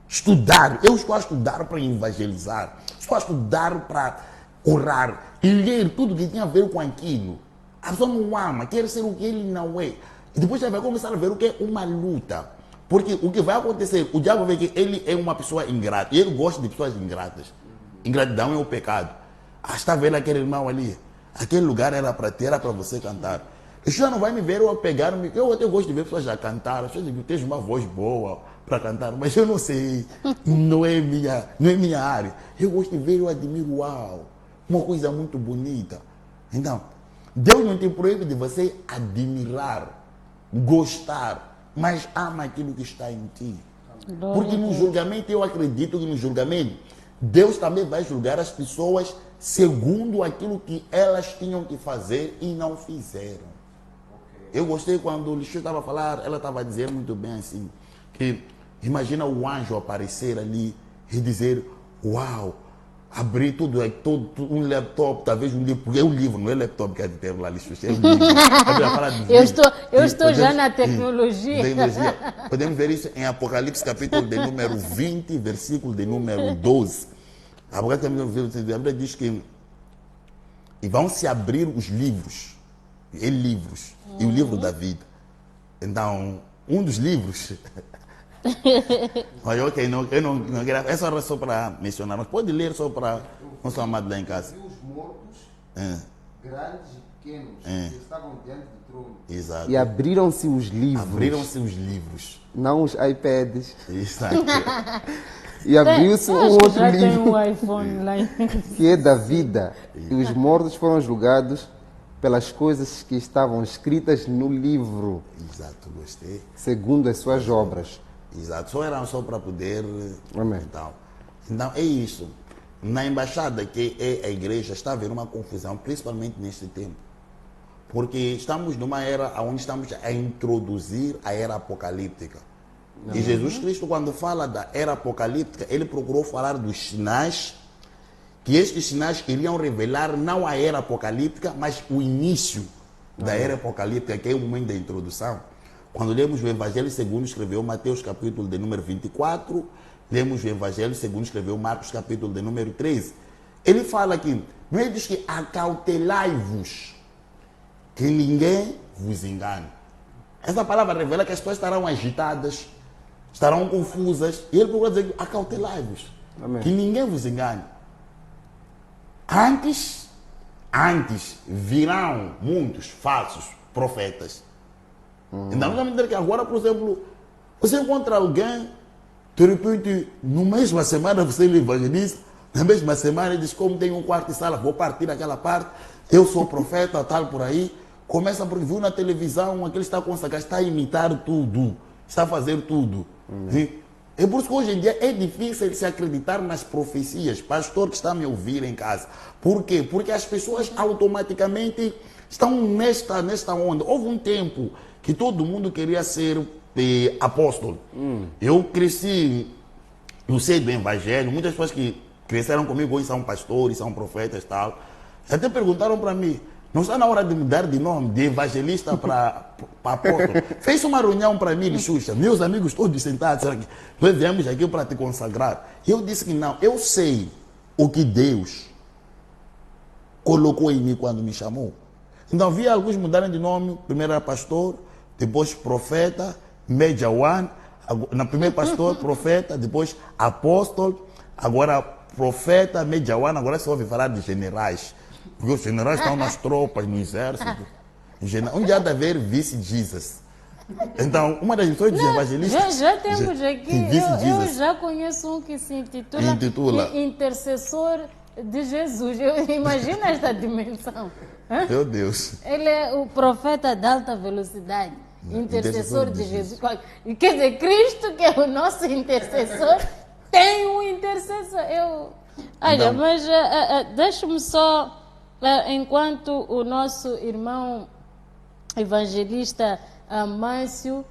Estudar. Eu estou a estudar para evangelizar, estou a estudar para orar e ler tudo que tem a ver com aquilo. A pessoa não ama, quer ser o que ele não é. E depois já vai começar a ver o que é uma luta. Porque o que vai acontecer, o diabo vê que ele é uma pessoa ingrata, e ele gosta de pessoas ingratas. Ingratidão é o pecado. Está vendo aquele irmão ali? Aquele lugar era para ter, era para você cantar. Isso já não vai me ver eu a pegar-me. Eu até gosto de ver pessoas a cantar. As pessoas dizem que tens uma voz boa para cantar, mas eu não sei. Não é minha área. Eu gosto de ver, eu admiro, uau. Uma coisa muito bonita. Então, Deus não te proíbe de você admirar, gostar, mas ama aquilo que está em ti. Porque no julgamento, eu acredito que no julgamento, Deus também vai julgar as pessoas segundo aquilo que elas tinham que fazer e não fizeram. Eu gostei quando o Lixo estava a falar, ela estava a dizer muito bem assim, que imagina o anjo aparecer ali e dizer, uau, abrir tudo, um laptop, talvez um livro, porque é um livro, não é laptop que é de ter lá, Lixo, é um livro. Eu estou já na tecnologia. Podemos ver isso em Apocalipse, capítulo de número 20, versículo de número 12. A Bíblia diz que e vão se abrir os livros, e o livro da vida. Então, um dos livros, olha, ok, eu não quero, essa era só para mencionar, mas pode ler só para nosso amado lá em casa. E os mortos, grandes e pequenos, que estavam diante do trono. Exato. E abriram-se os livros. Abriram-se os livros. Não os iPads. Exato. E abriu-se um outro já tem livro, um iPhone lá. que é da vida. E os mortos foram julgados pelas coisas que estavam escritas no livro, Exato, gostei. segundo as suas obras. Exato, só eram só para poder. Amém. Então, é isso. Na embaixada, que é a igreja, está havendo uma confusão, principalmente neste tempo. Porque estamos numa era onde estamos a introduzir a era apocalíptica. E Jesus Cristo, quando fala da era apocalíptica, ele procurou falar dos sinais, que estes sinais iriam revelar não a era apocalíptica, mas o início da era apocalíptica, que é o momento da introdução. Quando lemos o Evangelho segundo escreveu Mateus, capítulo de número 24, lemos o Evangelho segundo escreveu Marcos, capítulo de número 13. Ele fala aqui, não é diz que acautelai-vos, que ninguém vos engane. Essa palavra revela que as pessoas estarão agitadas, estarão confusas, e ele procura dizer, acautelai-vos, que ninguém vos engane. Antes virão muitos falsos profetas. Então, não vamos dizer que agora, por exemplo, você encontra alguém, de repente, na mesma semana você é evangelista, na mesma semana ele diz, como tem um quarto de sala, vou partir daquela parte, eu sou profeta, tal, por aí. Começa porque viu na televisão, aquele está consagrado, está a imitar tudo, está a fazer tudo. É por isso que hoje em dia é difícil se acreditar nas profecias. Pastor que está a me ouvir em casa. Por quê? Porque as pessoas automaticamente estão nesta onda. Houve um tempo que todo mundo queria ser apóstolo. Eu cresci no seio do evangelho. Muitas pessoas que cresceram comigo hoje são pastores, são profetas e tal. Até perguntaram para mim, não está na hora de mudar de nome, de evangelista para apóstolo? Fez uma reunião para mim, Xuxa, meus amigos todos sentados, será que nós viemos aqui para te consagrar? E eu disse que não, eu sei o que Deus colocou em mim quando me chamou. Então vi alguns mudarem de nome, primeiro era pastor, depois profeta, Media One, na primeiro pastor, profeta, depois apóstolo, agora profeta, Media One, agora só ouve falar de generais. Porque os generais estão nas tropas, no exército. Onde há de haver vice-Jesus? Então, uma das missões dos evangelistas... Já temos aqui, tem vice-Jesus. eu já conheço um que se intitula Intercessor de Jesus. Imagina esta dimensão. Hã? Meu Deus. Ele é o profeta de alta velocidade. Intercessor de Jesus. Quer dizer, Cristo, que é o nosso intercessor, tem um intercessor. Olha, mas deixa-me só, enquanto o nosso irmão evangelista Mâncio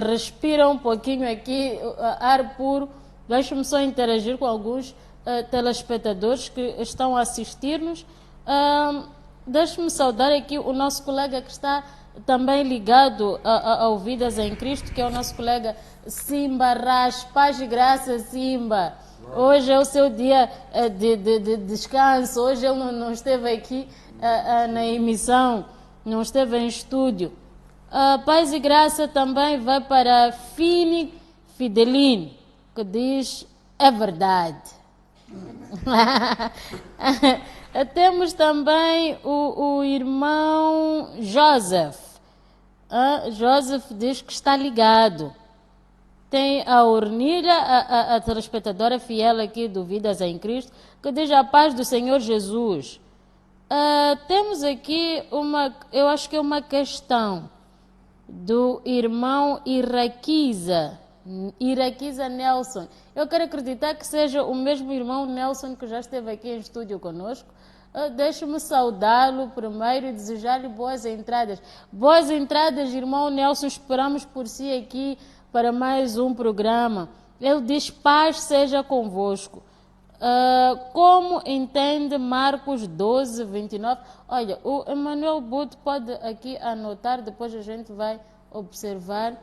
respira um pouquinho aqui, ar puro, deixa-me só interagir com alguns telespectadores que estão a assistir-nos. Deixa-me saudar aqui o nosso colega que está também ligado ao Vidas em Cristo, que é o nosso colega Simba Ras. Paz e graça, Simba. Hoje é o seu dia de descanso. Hoje ele não esteve aqui na emissão, não esteve em estúdio. Paz e graça também vai para Fini Fidelino, que diz: é verdade. Temos também o irmão Joseph. Joseph diz que está ligado. Tem a Ornilha, a telespectadora fiel aqui do Vidas em Cristo, que diz: a paz do Senhor Jesus. Temos aqui eu acho que é uma questão do irmão Iraquiza Nelson. Eu quero acreditar que seja o mesmo irmão Nelson que já esteve aqui em estúdio conosco. Deixe-me saudá-lo primeiro e desejar-lhe boas entradas. Boas entradas, irmão Nelson. Esperamos por si aqui para mais um programa. Ele diz: paz seja convosco. Como entende Marcos 12, 29? Olha, o Emmanuel Bud pode aqui anotar, depois a gente vai observar.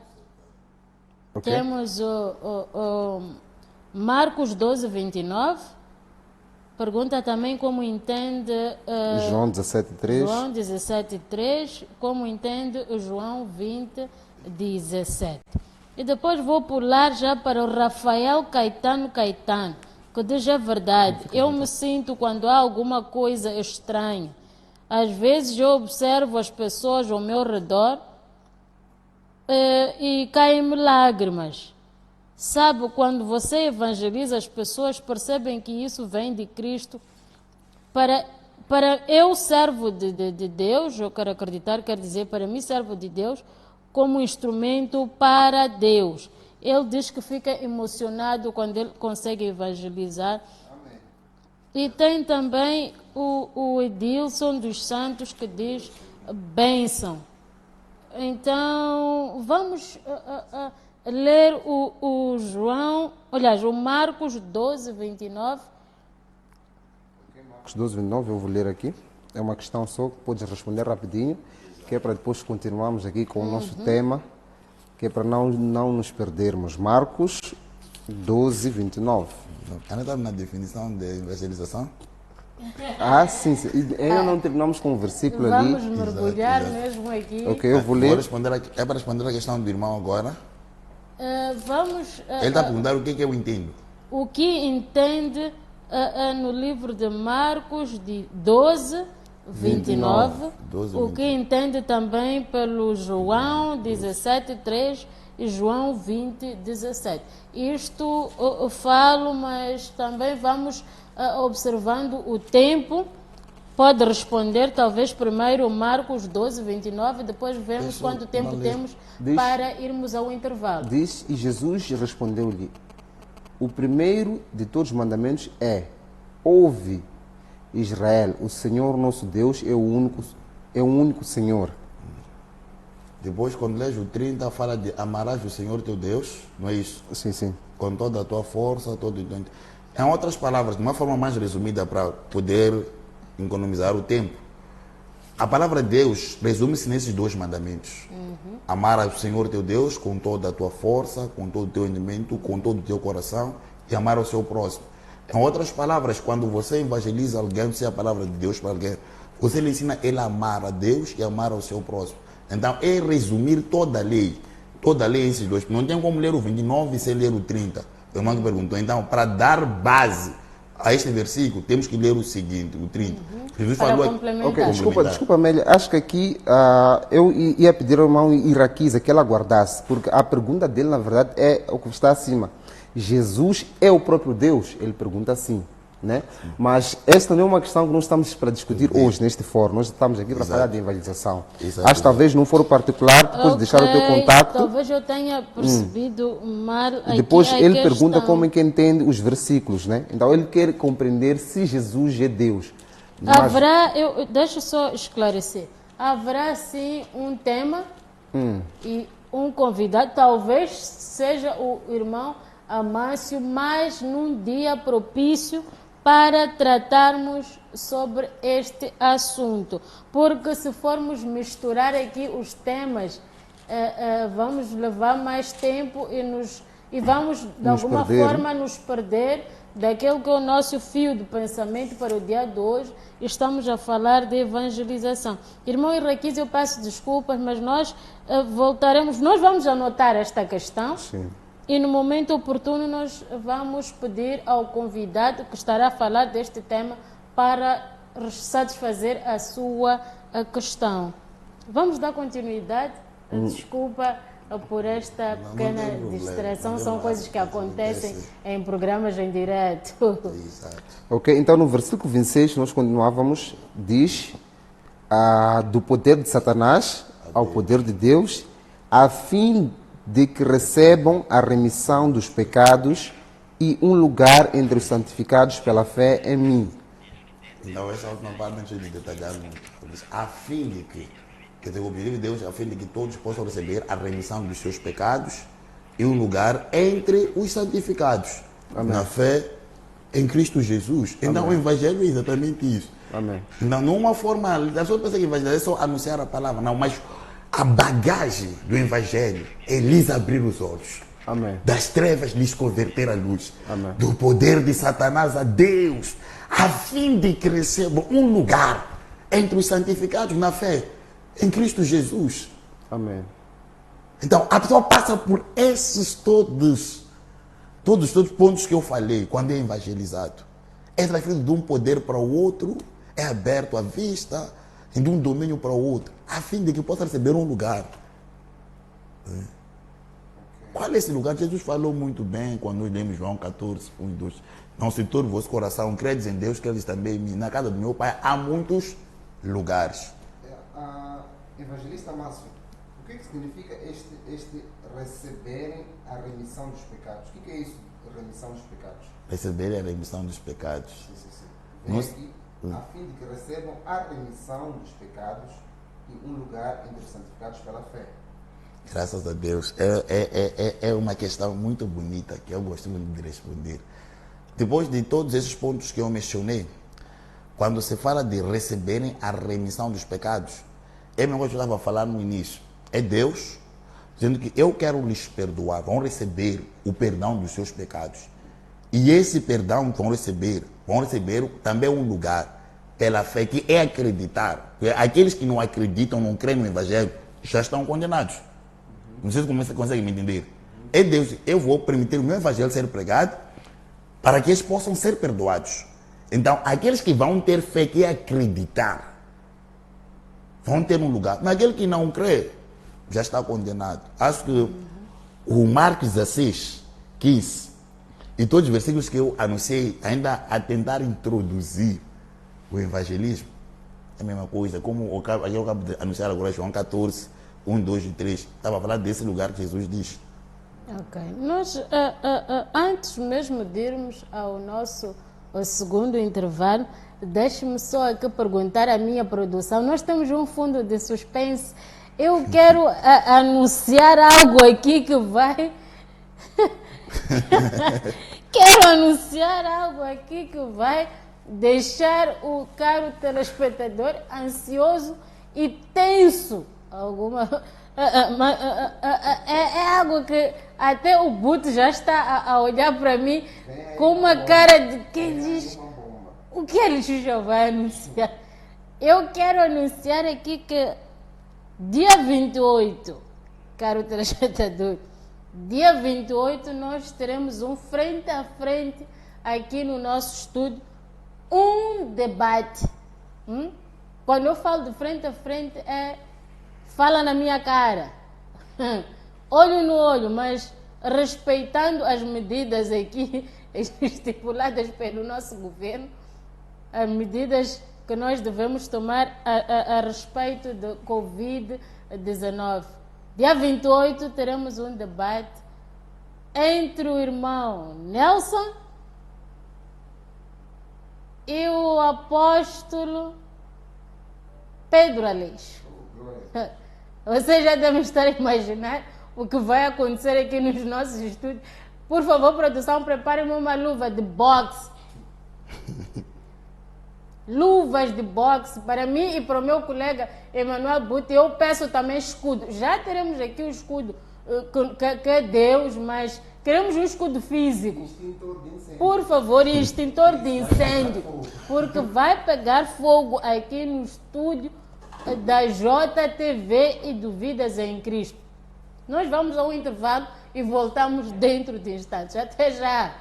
Okay. Temos o Marcos 12, 29. Pergunta também como entende João 17:3. João 17:3. Como entende o João 20, 17. E depois vou pular já para o Rafael Caetano, que diz: é verdade, eu me sinto quando há alguma coisa estranha. Às vezes eu observo as pessoas ao meu redor e caem-me lágrimas. Sabe, quando você evangeliza, as pessoas percebem que isso vem de Cristo. Para eu, servo de Deus, eu quero acreditar, quer dizer, para mim, servo de Deus, como instrumento para Deus. Ele diz que fica emocionado quando ele consegue evangelizar. Amém. E tem também o Edilson dos Santos, que diz: bênção. Então, vamos ler o João, aliás, o Marcos 12, 29. Marcos 12, 29, eu vou ler aqui. É uma questão só que podes responder rapidinho, que é para depois continuarmos aqui com o nosso tema, que é para não nos perdermos. Marcos 12, 29. Ainda estamos na definição de evangelização? Sim. Ainda não terminamos com o versículo ali. Vamos mergulhar mesmo aqui. Ok, eu vou ler. É para responder a questão do irmão agora? Ele está a perguntar o que é que eu entendo. O que entende no livro de Marcos de 12, 29. O que entende também pelo João 17, 3 e João 20, 17. Isto eu falo, mas também vamos observando o tempo. Pode responder talvez primeiro Marcos 12, 29, depois vemos quanto tempo temos para irmos ao intervalo. Diz: e Jesus respondeu-lhe: o primeiro de todos os mandamentos é: ouve, Israel, o Senhor nosso Deus é o único Senhor. Depois, quando lês o 30, fala de amarás o Senhor teu Deus, não é isso? Sim. Com toda a tua força, todo o teu... Em outras palavras, de uma forma mais resumida para poder economizar o tempo, a palavra Deus resume-se nesses dois mandamentos. Amar ao Senhor teu Deus com toda a tua força, com todo o teu entendimento, com todo o teu coração, e amar ao seu próximo. Em outras palavras, quando você evangeliza alguém, você é a palavra de Deus para alguém, você lhe ensina ele a amar a Deus e amar ao seu próximo. Então, é resumir toda a lei esses dois. Não tem como ler o 29 sem ler o 30. O irmão que perguntou. Então, para dar base a este versículo, temos que ler o seguinte, o 30. Jesus Para falou complementar. Ok, desculpa, Amélia. Acho que aqui eu ia pedir ao irmão Iraquiza que ele aguardasse, porque a pergunta dele, na verdade, é o que está acima. Jesus é o próprio Deus? Ele pergunta assim, né? Mas esta não é uma questão que nós estamos para discutir hoje, neste fórum. Nós estamos aqui para falar de evangelização. Exato. Acho que talvez num fórum particular, depois de deixar o teu contacto, Talvez eu tenha percebido mal aqui depois a ele pergunta questão. como é que entende os versículos, né? Então ele quer compreender se Jesus é Deus. Mas- Haverá, deixa eu só esclarecer. Haverá sim um tema e um convidado, talvez seja o irmão Amâncio, mas num dia propício para tratarmos sobre este assunto. Porque se formos misturar aqui os temas, vamos levar mais tempo e vamos, de alguma perder, forma, nos perder daquele que é o nosso fio de pensamento para o dia de hoje. Estamos a falar de evangelização. Irmão Iraquiza, eu peço desculpas, mas nós voltaremos, nós vamos anotar esta questão. Sim. E no momento oportuno nós vamos pedir ao convidado que estará a falar deste tema para satisfazer a sua questão. Vamos dar continuidade. Desculpa por esta pequena tem problema, distração, não são tem coisas que nada, acontecem acontece. em programas em direto. Exato. Ok, então no versículo 26 nós continuávamos, diz do poder de Satanás ao poder de Deus, a fim de que recebam a remissão dos pecados e um lugar entre os santificados pela fé em mim. Então, essa última parte não de detalhar muito. A fim de que, quer dizer, o objetivo de Deus é a fim de que todos possam receber a remissão dos seus pecados e um lugar entre os santificados. Na fé em Cristo Jesus. Então, o Evangelho é exatamente isso. Amém. Não, numa forma, a pessoa pensa que Evangelho é só anunciar a palavra, não, mas a bagagem do Evangelho é lhes abrir os olhos. Amém. Das trevas lhes converter à luz. Amém. Do poder de Satanás a Deus, a fim de que recebam um lugar entre os santificados na fé em Cristo Jesus. Amém. Então, a pessoa passa por esses todos os pontos que eu falei quando é evangelizado. É transferido de um poder para o outro, é aberto à vista, de um domínio para o outro, a fim de que possa receber um lugar. Qual é esse lugar? Jesus falou muito bem quando nós lemos João 14, 1 e 2. Não se turbe o vosso coração, credes em Deus, credes também em mim. Na casa do meu Pai há muitos lugares. Evangelista Márcio, o que significa este receberem a remissão dos pecados? O que é isso, remissão dos pecados? Receber a remissão dos pecados. Vem Nós- aqui, a fim de que recebam a remissão dos pecados e um lugar entre os santificados pela fé. Graças a Deus. É uma questão muito bonita que eu gosto muito de responder. Depois de todos esses pontos que eu mencionei, quando se fala de receberem a remissão dos pecados, é mesmo que eu estava a falar no início. É Deus dizendo que eu quero lhes perdoar, vão receber o perdão dos seus pecados. E esse perdão que vão receber também um lugar pela fé, que é acreditar. Porque aqueles que não acreditam, não creem no Evangelho, já estão condenados. Não sei se você consegue me entender. É Deus, eu vou permitir o meu Evangelho ser pregado para que eles possam ser perdoados. Então, aqueles que vão ter fé, que é acreditar, vão ter um lugar. Mas aquele que não crê, já está condenado. Acho que o Marcos 16, 15, e todos os versículos que eu anunciei, ainda a tentar introduzir o evangelismo, é a mesma coisa. Como eu acabo de anunciar agora, João 14, 1, 2 e 3, estava a falar desse lugar que Jesus diz. Ok. Nós, antes mesmo de irmos ao segundo intervalo, deixe-me só aqui perguntar à minha produção. Nós temos um fundo de suspense. Eu quero anunciar algo aqui que vai... Quero anunciar algo aqui que vai deixar o caro telespectador ansioso e tenso. É algo que até o Buto já está a olhar para mim com uma cara de quem diz o que ele já vai anunciar. Eu quero anunciar aqui que dia 28, caro telespectador, dia 28 nós teremos um frente a frente aqui no nosso estúdio um debate. Quando eu falo de frente a frente, fala na minha cara, olho no olho, mas respeitando as medidas aqui estipuladas pelo nosso governo, as medidas que nós devemos tomar a respeito do Covid-19. Dia 28 teremos um debate entre o irmão Nelson e o apóstolo Pedro Aleixo. Vocês já devem estar a imaginar o que vai acontecer aqui nos nossos estúdios. Por favor, produção, preparem uma luva de boxe. Luvas de boxe para mim e para o meu colega Emanuel Buti. Eu peço também escudo. Já teremos aqui o escudo que é Deus, mas queremos um escudo físico. Por favor, e extintor de incêndio, porque vai pegar fogo aqui no estúdio da JTV e do Vidas em Cristo. Nós vamos a um intervalo e voltamos dentro de instantes. Até já!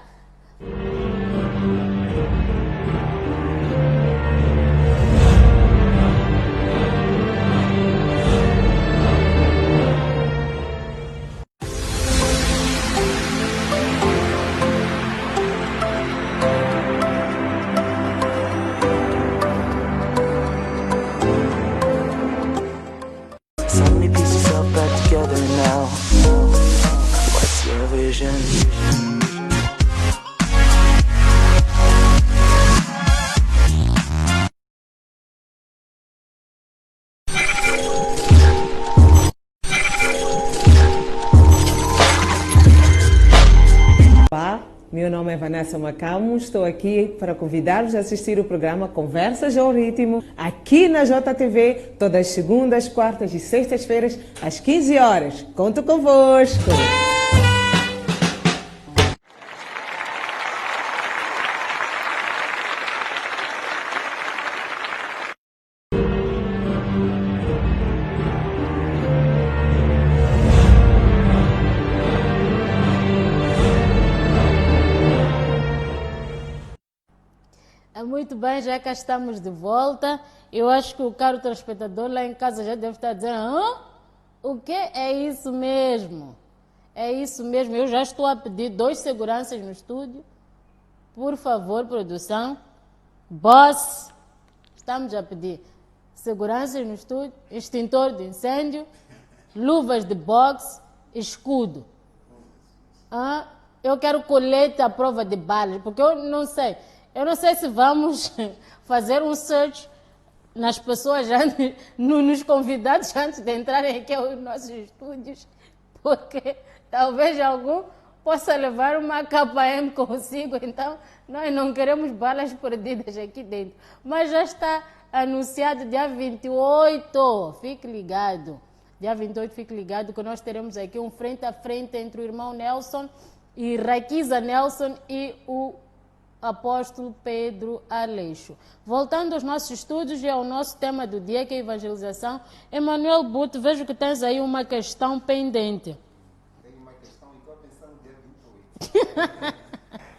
So many pieces all back together now. What's your vision? Olá, meu nome é Vanessa Macamo, estou aqui para convidar-vos a assistir o programa Conversas ao Ritmo, aqui na JTV, todas as segundas, quartas e sextas-feiras, às 15 horas. Conto convosco! Muito bem, já cá estamos de volta. Eu acho que o caro telespectador lá em casa já deve estar dizendo: hã? O que é isso mesmo? É isso mesmo. Eu já estou a pedir 2 seguranças no estúdio. Por favor, produção. Boss, estamos a pedir seguranças no estúdio, extintor de incêndio, luvas de boxe, escudo. Eu quero colete à prova de balas, porque eu não sei. Eu não sei se vamos fazer um search nas pessoas, nos convidados, antes de entrarem aqui aos nossos estúdios, porque talvez algum possa levar uma KM consigo, então nós não queremos balas perdidas aqui dentro. Mas já está anunciado dia 28, fique ligado. Dia 28, fique ligado que nós teremos aqui um frente a frente entre o irmão Nelson e Raquiza Nelson e o apóstolo Pedro Aleixo. Voltando aos nossos estudos e ao nosso tema do dia, que é a evangelização, Emanuel Buto, vejo que tens aí uma questão pendente. Tenho uma questão e estou pensando no dia 28.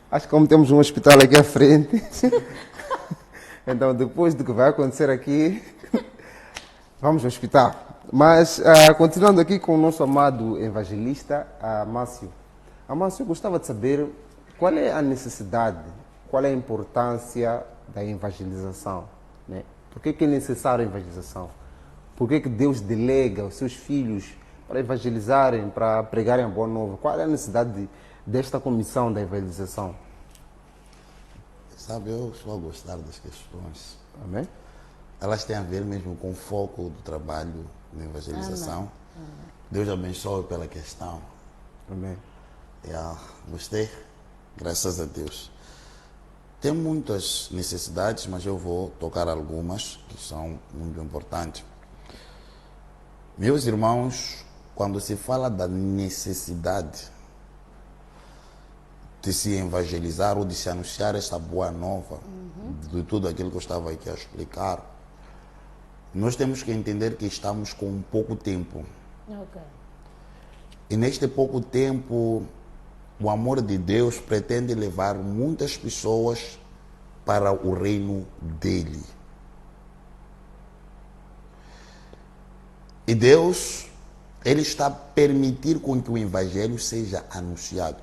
Acho que como temos um hospital aqui à frente, então depois do que vai acontecer aqui, vamos ao hospital. Mas, continuando aqui com o nosso amado evangelista, Márcio. Márcio, eu gostava de saber qual é a necessidade, qual é a importância da evangelização, né? Por que é necessária a evangelização? Por que Deus delega os seus filhos para evangelizarem, para pregarem a boa nova? Qual é a necessidade desta comissão da evangelização? Sabe, eu estou a gostar das questões. Amém? Elas têm a ver mesmo com o foco do trabalho de evangelização. Deus abençoe pela questão. Amém. Gostei, graças a Deus. Tem muitas necessidades, mas eu vou tocar algumas que são muito importantes. Meus irmãos, quando se fala da necessidade de se evangelizar ou de se anunciar esta boa nova, de tudo aquilo que eu estava aqui a explicar, nós temos que entender que estamos com pouco tempo. Okay. E neste pouco tempo, o amor de Deus pretende levar muitas pessoas para o reino dele. E Deus, ele está a permitir com que o evangelho seja anunciado.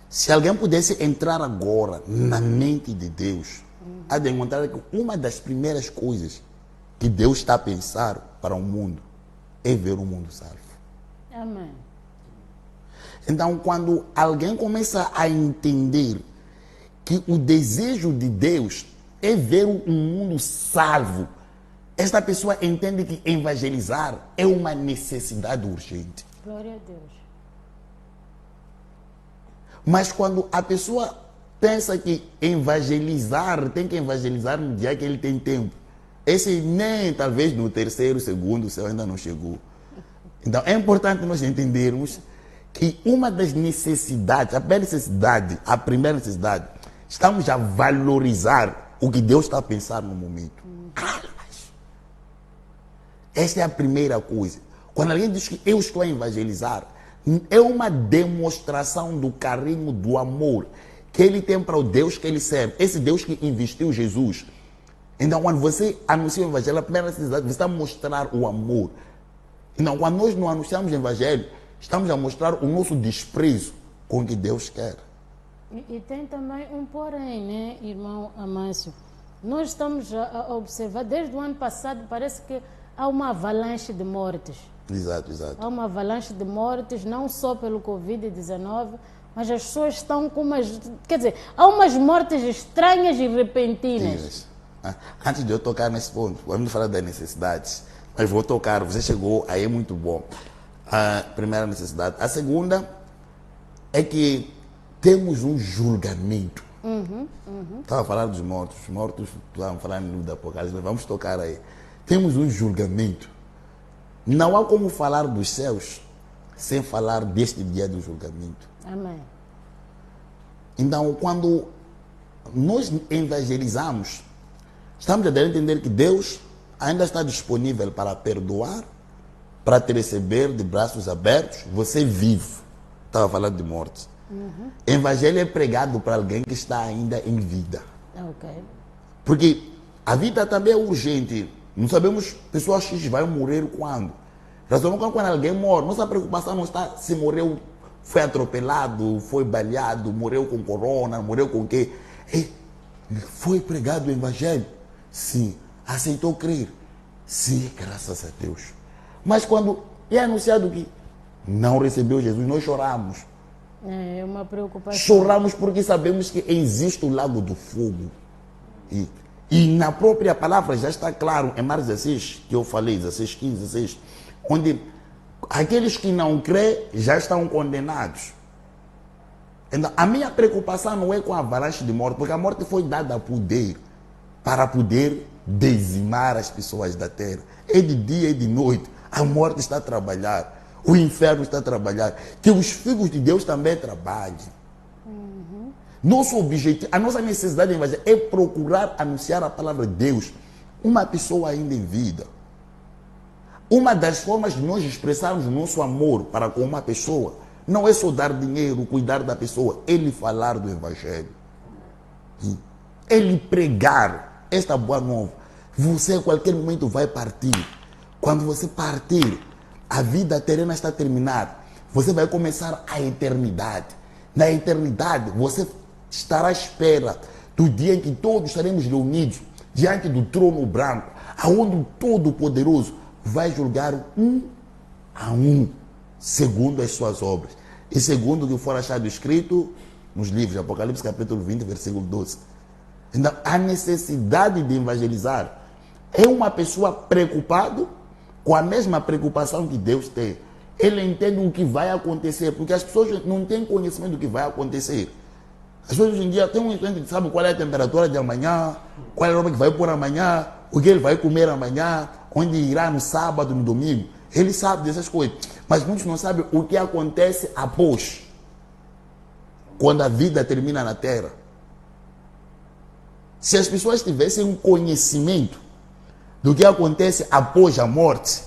Se alguém pudesse entrar agora na mente de Deus, há de encontrar que uma das primeiras coisas que Deus está a pensar para o mundo é ver o mundo salvo. Amém. Então, quando alguém começa a entender que o desejo de Deus é ver um mundo salvo, esta pessoa entende que evangelizar é uma necessidade urgente. Glória a Deus. Mas quando a pessoa pensa que evangelizar, tem que evangelizar no dia que ele tem tempo, esse nem talvez no terceiro, segundo, o céu ainda não chegou. Então é importante nós entendermos que uma das necessidades, a primeira necessidade, estamos a valorizar o que Deus está a pensar no momento. Esta é a primeira coisa. Quando alguém diz que eu estou a evangelizar, é uma demonstração do carinho, do amor que ele tem para o Deus que ele serve. Esse Deus que investiu Jesus. Então, quando você anuncia o evangelho, a primeira necessidade, você está a mostrar o amor. Então, quando nós não anunciamos o evangelho, estamos a mostrar o nosso desprezo com o que Deus quer. E tem também um porém, né, irmão Amâncio? Nós estamos a observar, desde o ano passado, parece que há uma avalanche de mortes. Exato. Há uma avalanche de mortes, não só pelo Covid-19, mas as pessoas estão com umas... Quer dizer, há umas mortes estranhas e repentinas. Isso. Antes de eu tocar nesse ponto, vamos falar das necessidades, mas vou tocar, você chegou, aí é muito bom. A primeira necessidade. A segunda é que temos um julgamento. Estava a falar dos mortos, estávamos falando no livro do Apocalipse, mas vamos tocar aí. Temos um julgamento. Não há como falar dos céus sem falar deste dia do julgamento. Amém. Então, quando nós evangelizamos, estamos a dar a entender que Deus ainda está disponível para perdoar, para te receber de braços abertos. Você vivo. Estava falando de morte. Evangelho é pregado para alguém que está ainda em vida. Ok. Porque a vida também é urgente. Não sabemos pessoa X vai morrer quando. Quando alguém morre, nossa preocupação não está se morreu, foi atropelado, foi baleado, morreu com corona, morreu com o quê? Foi pregado o evangelho? Sim. Aceitou crer? Sim, graças a Deus. Mas quando é anunciado que não recebeu Jesus, nós choramos. É uma preocupação. Choramos porque sabemos que existe o lago do fogo. E na própria palavra já está claro, em Marcos 16, que eu falei, 16, 15, 16, onde aqueles que não crêem já estão condenados. Então, a minha preocupação não é com a avalanche de morte, porque a morte foi dada a poder, para poder dizimar as pessoas da terra. É de dia e de noite, a morte está a trabalhar. O inferno está a trabalhar. Que os filhos de Deus também trabalhem. Nosso objetivo, a nossa necessidade é procurar anunciar a palavra de Deus. Uma pessoa ainda em vida. Uma das formas de nós expressarmos o nosso amor para com uma pessoa não é só dar dinheiro, cuidar da pessoa, é lhe falar do evangelho. É lhe pregar esta boa nova. Você a qualquer momento vai partir. Quando você partir, a vida terrena está a terminar. Você vai começar a eternidade. Na eternidade, você estará à espera do dia em que todos estaremos reunidos diante do trono branco, aonde o Todo-Poderoso vai julgar um a um, segundo as suas obras. E segundo o que for achado escrito nos livros de Apocalipse, capítulo 20, versículo 12. Então, a necessidade de evangelizar é uma pessoa preocupada com a mesma preocupação que Deus tem. Ele entende o que vai acontecer, porque as pessoas não têm conhecimento do que vai acontecer. As pessoas hoje em dia têm um estudante que sabe qual é a temperatura de amanhã, qual é a roupa que vai pôr amanhã, o que ele vai comer amanhã, onde irá no sábado, no domingo. Ele sabe dessas coisas. Mas muitos não sabem o que acontece após, quando a vida termina na terra. Se as pessoas tivessem um conhecimento do que acontece após a morte,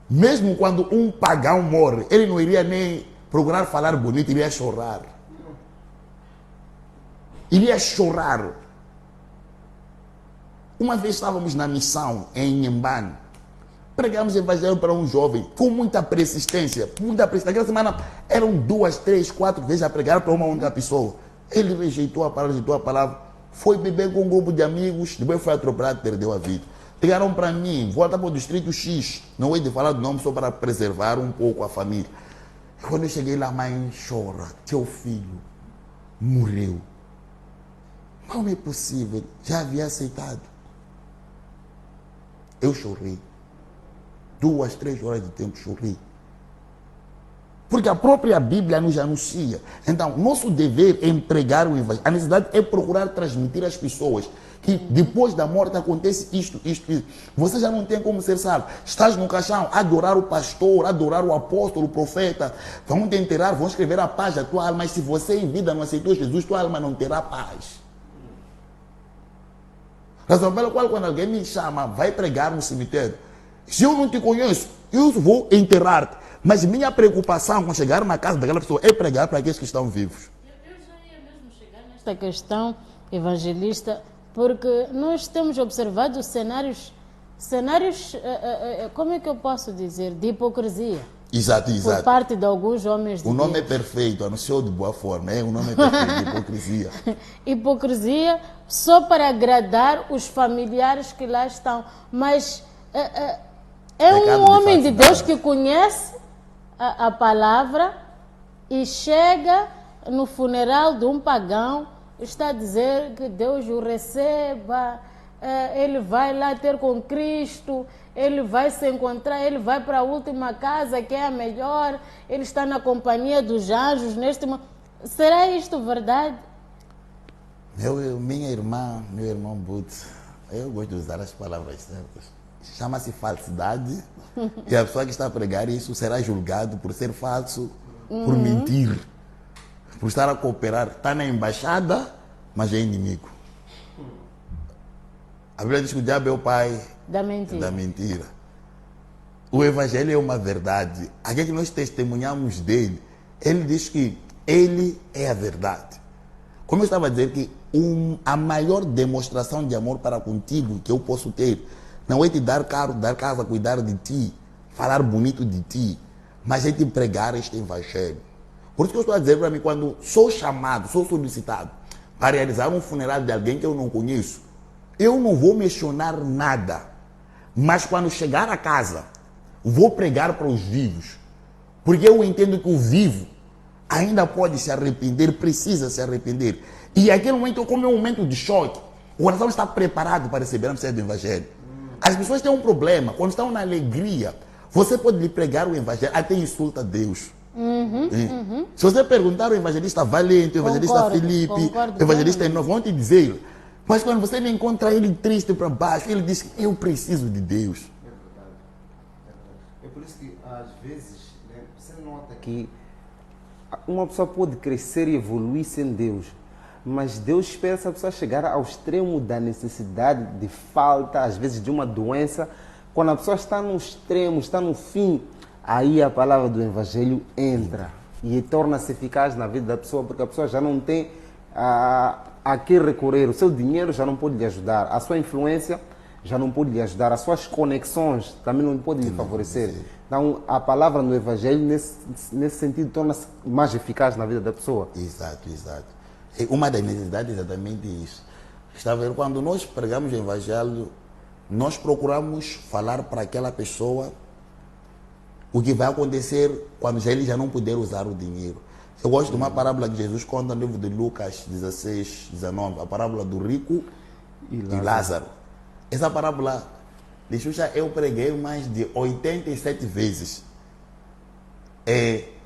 mesmo quando um pagão morre, ele não iria nem procurar falar bonito, iria chorar. iria chorar. Uma vez estávamos na missão em Inhambane, pregamos o evangelho para um jovem com muita persistência, muita persistência. Naquela semana eram 2, 3, 4 vezes a pregar para uma única pessoa. Ele rejeitou a palavra, foi beber com um grupo de amigos, depois foi atropelado e perdeu a vida. Ligaram para mim, volta para o distrito X, não é de falar do nome só para preservar um pouco a família. Quando eu cheguei lá, a mãe chora, teu filho morreu. Como é possível? Já havia aceitado. Eu chorei. 2, 3 horas de tempo chorei. Porque a própria Bíblia nos anuncia. Então, nosso dever é pregar o evangelho. A necessidade é procurar transmitir às pessoas que depois da morte acontece isto. Você já não tem como ser salvo. Estás no caixão, adorar o pastor, adorar o apóstolo, o profeta. Vão te enterrar, vão escrever a paz da tua alma. Mas se você em vida não aceitou Jesus, tua alma não terá paz. Razão pela qual quando alguém me chama, vai pregar no cemitério. Se eu não te conheço, eu vou enterrar-te. Mas minha preocupação com chegar na casa daquela pessoa é pregar para aqueles que estão vivos. Eu já ia mesmo chegar nesta questão evangelista, porque nós temos observado cenários, como é que eu posso dizer, de hipocrisia. Exato. Por parte de alguns homens de O nome Deus. é perfeito, anunciou de boa forma, o nome é perfeito, de hipocrisia. Hipocrisia só para agradar os familiares que lá estão. Mas é Pecado um de homem de Deus falsidade. que conhece a palavra e chega no funeral de um pagão, está a dizer que Deus o receba, ele vai lá ter com Cristo, ele vai se encontrar, ele vai para a última casa que é a melhor, ele está na companhia dos anjos neste momento. Será isto verdade? Minha irmã, meu irmão Butz, eu gosto de usar as palavras certas. Chama-se falsidade e a pessoa que está a pregar isso será julgado por ser falso, por mentir, por estar a cooperar. Está na embaixada, mas é inimigo. A Bíblia diz que o diabo é o pai Da mentira. da mentira. O evangelho é uma verdade. Aquilo que nós testemunhamos dele, ele diz que ele é a verdade. Como eu estava a dizer que a maior demonstração de amor para contigo que eu posso ter não é te dar carro, dar casa, cuidar de ti, falar bonito de ti, mas é te pregar este evangelho. Por isso que eu estou a dizer para mim, quando sou chamado, sou solicitado para realizar um funeral de alguém que eu não conheço, eu não vou mencionar nada, mas quando chegar a casa, vou pregar para os vivos, porque eu entendo que o vivo ainda pode se arrepender, precisa se arrepender. E aquele momento, como é um momento de choque, o coração está preparado para receber a mensagem do evangelho. As pessoas têm um problema, quando estão na alegria, você pode lhe pregar o evangelho, até insulta Deus. Se você perguntar ao evangelista Valente, o evangelista Concordo, Felipe, concordo o evangelista plenamente. Enoque, vão te dizer, mas quando você me encontra ele triste para baixo, ele diz que eu preciso de Deus. É por isso que, às vezes, né, você nota que uma pessoa pode crescer e evoluir sem Deus, mas Deus espera essa pessoa chegar ao extremo da necessidade, de falta, às vezes de uma doença. Quando a pessoa está no extremo, está no fim, aí a palavra do Evangelho entra e torna-se eficaz na vida da pessoa, porque a pessoa já não tem a que recorrer, o seu dinheiro já não pode lhe ajudar, a sua influência já não pode lhe ajudar, as suas conexões também não podem lhe favorecer. Então, a palavra no Evangelho, nesse sentido, torna-se mais eficaz na vida da pessoa. Exato. E uma das necessidades é exatamente isso. Está a ver, quando nós pregamos o evangelho, nós procuramos falar para aquela pessoa o que vai acontecer quando ele já não puder usar o dinheiro. Eu gosto de uma parábola que Jesus conta no livro de Lucas 16, 19, a parábola do rico e Lázaro. Essa parábola de Xuxa eu preguei mais de 87 vezes.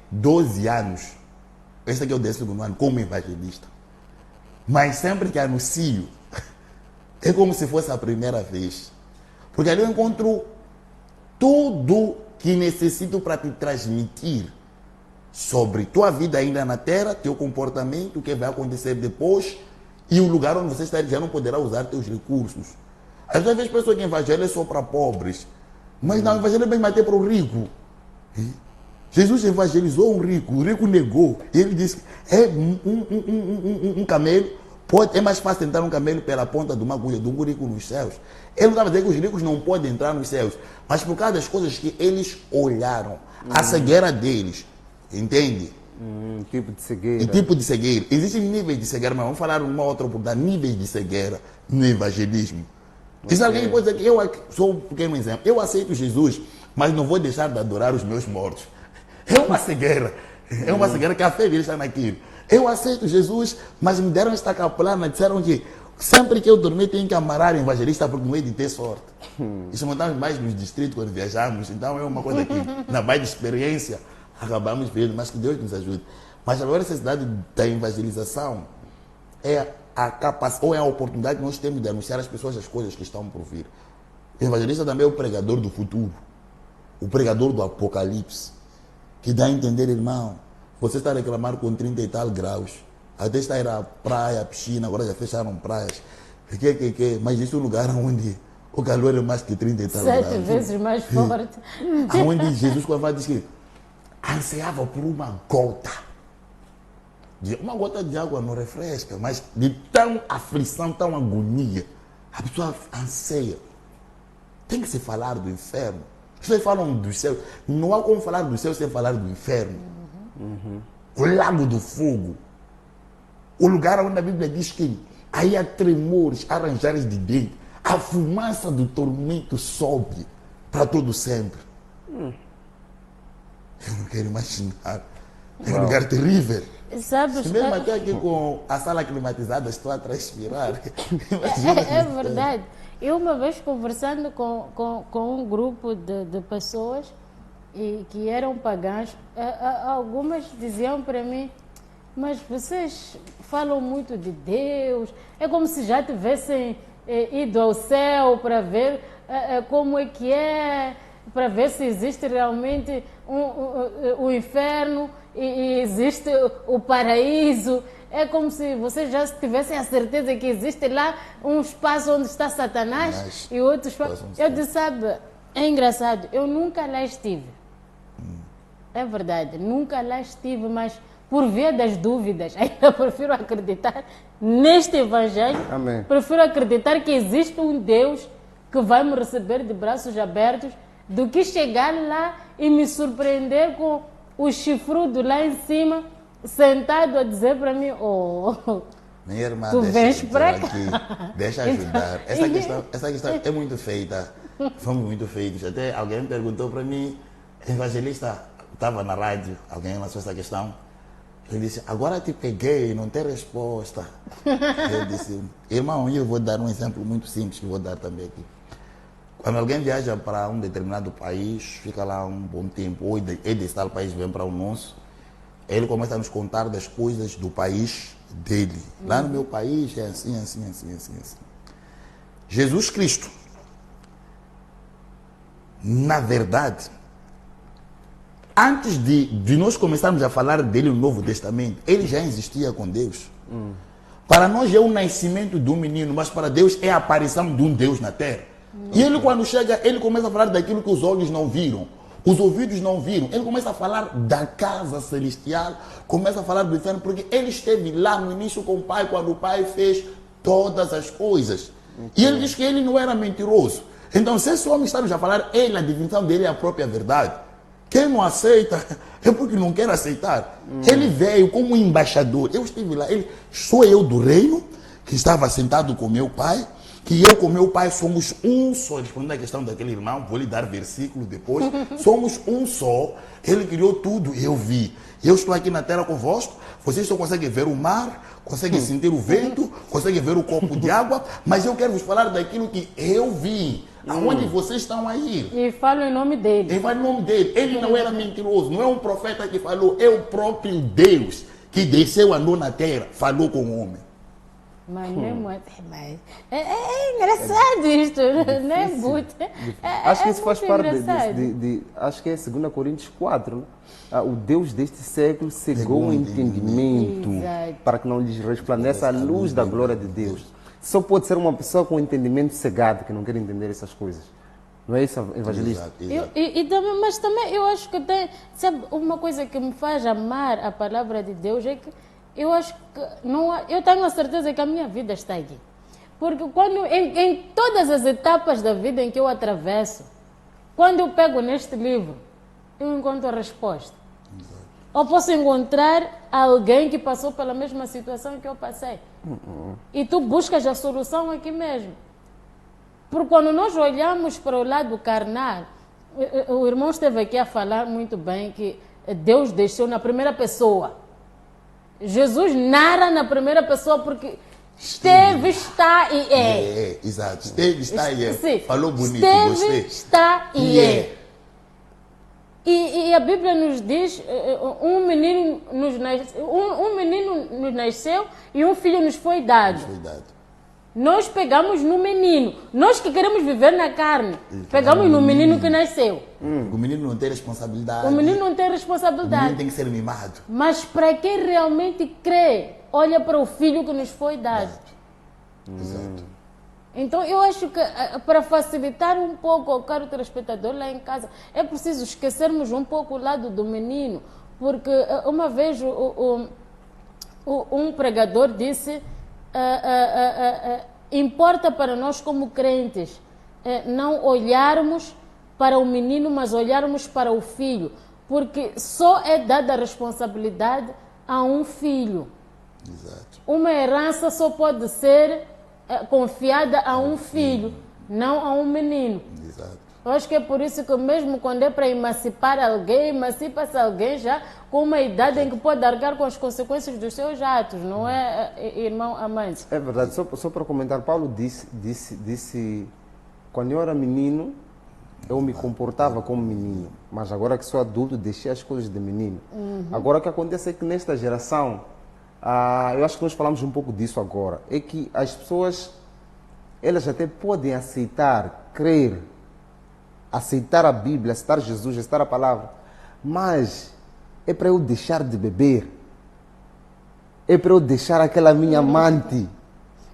12 anos. Esse aqui é o 12º ano como evangelista. Mas sempre que anuncio, é como se fosse a primeira vez. Porque ali eu encontro tudo que necessito para te transmitir sobre tua vida ainda na terra, teu comportamento, o que vai acontecer depois e o lugar onde você está já não poderá usar teus recursos. Às vezes pessoas que evangelho é só para pobres, mas não, o evangelho é bem até para o rico. Jesus evangelizou um rico, o rico negou. Ele disse, é um camelo É mais fácil entrar um camelo pela ponta de uma agulha do rico nos céus. Ele não estava dizendo que os ricos não podem entrar nos céus, mas por causa das coisas que eles olharam, a cegueira deles, entende? Tipo de cegueira. E tipo de cegueira. Existem níveis de cegueira, mas vamos falar numa outra oportunidade, níveis de cegueira no evangelismo. Okay. Se alguém pode dizer que eu sou um pequeno exemplo, eu aceito Jesus, mas não vou deixar de adorar os meus mortos. É uma cegueira. É uma cegueira que a fé dele está naquilo. Eu aceito Jesus, mas me deram esta capulana, disseram que sempre que eu dormir tenho que amarrar o evangelista porque não é de ter sorte. Isso montamos mais nos distritos quando viajamos, então é uma coisa que na base de experiência acabamos vendo, mas que Deus nos ajude. Mas a maior necessidade da evangelização é a capacidade, ou é a oportunidade que nós temos de anunciar às pessoas as coisas que estão por vir. O evangelista também é o pregador do futuro, o pregador do apocalipse, que dá a entender, irmão, você está a reclamar com 30 e tal graus, até está a ir à praia, à piscina, agora já fecharam praias, mas existe um lugar onde o calor é mais que 30 e tal graus. 7 vezes mais forte. Onde Jesus, quando vai dizer que ansiava por uma gota de água não refresca, mas de tão aflição, tão agonia, a pessoa anseia. Tem que se falar do inferno. Vocês falam do céu, não há como falar do céu sem falar do inferno. O lago do fogo, o lugar onde a Bíblia diz que aí há tremores, arranjares de dentro, a fumaça do tormento sobe para todo sempre. Eu não quero imaginar. É um lugar terrível. Sabes, mesmo até aqui com a sala climatizada estou a transpirar. É verdade. Eu uma vez conversando com um grupo de pessoas que eram pagãs, algumas diziam para mim, mas vocês falam muito de Deus, é como se já tivessem ido ao céu para ver como é que é, para ver se existe realmente o inferno e existe o paraíso. É como se vocês já tivessem a certeza que existe lá um espaço onde está Satanás e outro espaço. Eu disse, sabe, é engraçado, eu nunca lá estive. É verdade, nunca lá estive, mas por via das dúvidas, ainda prefiro acreditar neste evangelho. Amém. Prefiro acreditar que existe um Deus que vai me receber de braços abertos do que chegar lá e me surpreender com o chifrudo lá em cima, sentado a dizer para mim, minha irmã, tu vens para cá. Deixa ajudar. Essa questão é muito feita. Fomos muito feitos. Até alguém me perguntou para mim, evangelista, estava na rádio, alguém lançou essa questão. Ele disse, agora te peguei, não tem resposta. Eu disse, irmão, eu vou dar um exemplo muito simples que vou dar também aqui. Quando alguém viaja para um determinado país, fica lá um bom tempo, ou é desse tal país, vem para o nosso, ele começa a nos contar das coisas do país dele. Lá no meu país é assim, assim, assim, assim, assim. Jesus Cristo, na verdade, antes de nós começarmos a falar dele no Novo Testamento, ele já existia com Deus. Para nós é o nascimento de um menino, mas para Deus é a aparição de um Deus na terra. E ele, quando chega, ele começa a falar daquilo que os olhos não viram, os ouvidos não viram. Ele começa a falar da casa celestial, começa a falar do inferno, porque ele esteve lá no início com o Pai, quando o Pai fez todas as coisas. E ele diz que ele não era mentiroso. Então, se esse homem está a falar, a divinização dele é a própria verdade. Quem não aceita é porque não quer aceitar. Ele veio como embaixador. Eu estive lá, sou eu do reino, que estava sentado com meu pai, que eu com meu pai somos um só. Respondendo a questão daquele irmão, vou lhe dar versículo depois. Somos um só. Ele criou tudo e eu vi. Eu estou aqui na terra convosco, vocês só conseguem ver o mar, conseguem sentir o vento, conseguem ver o copo de água, mas eu quero vos falar daquilo que eu vi. Aonde vocês estão a ir? E falo em nome dele. Ele fala em nome dele. Ele não era mentiroso, não é um profeta que falou, é o próprio Deus que desceu, andou na terra, falou com o homem. Mas mesmo é engraçado isto, não é muito? Acho que isso faz parte acho que é 2 Coríntios 4, né? O Deus deste século cegou o entendimento para que não lhes resplandeça a luz da glória de Deus. Só pode ser uma pessoa com entendimento cegado que não quer entender essas coisas. Não é isso, evangelista? Mas também eu acho que tem, sabe, uma coisa que me faz amar a palavra de Deus é que eu acho que não, eu tenho a certeza que a minha vida está aqui. Porque quando, em todas as etapas da vida em que eu atravesso, quando eu pego neste livro, eu encontro a resposta. Ou posso encontrar alguém que passou pela mesma situação que eu passei. E tu buscas a solução aqui mesmo. Porque quando nós olhamos para o lado carnal, o irmão esteve aqui a falar muito bem que Deus deixou na primeira pessoa. Jesus narra na primeira pessoa porque esteve, está e é. Exato. Esteve, está e é. Sim. Falou bonito, esteve, gostei. está e é. E a Bíblia nos diz, um menino nos nasceu e um filho nos foi dado. Nós pegamos no menino. Nós que queremos viver na carne, pegamos no menino que nasceu. O menino não tem responsabilidade. O menino não tem responsabilidade. O menino tem que ser mimado. Mas para quem realmente crê, olha para o filho que nos foi dado. Exato. Então eu acho que para facilitar um pouco ao caro telespectador lá em casa, é preciso esquecermos um pouco o lado do menino, porque uma vez um pregador disse, importa para nós como crentes não olharmos para o menino, mas olharmos para o filho, porque só é dada a responsabilidade a um filho. Exato. Uma herança só pode ser confiada a um filho, não a um menino. Exato. Eu acho que é por isso que mesmo quando é para emancipar alguém, emancipa-se alguém já com uma idade em que pode arcar com as consequências dos seus atos, não é, irmão Amante? É verdade, só para comentar, Paulo disse, quando eu era menino, eu me comportava como menino, mas agora que sou adulto, deixei as coisas de menino. Agora o que acontece é que nesta geração, eu acho que nós falamos um pouco disso agora, é que as pessoas, elas até podem aceitar, crer, aceitar a Bíblia, aceitar Jesus, aceitar a palavra, mas é para eu deixar de beber, é para eu deixar aquela minha amante,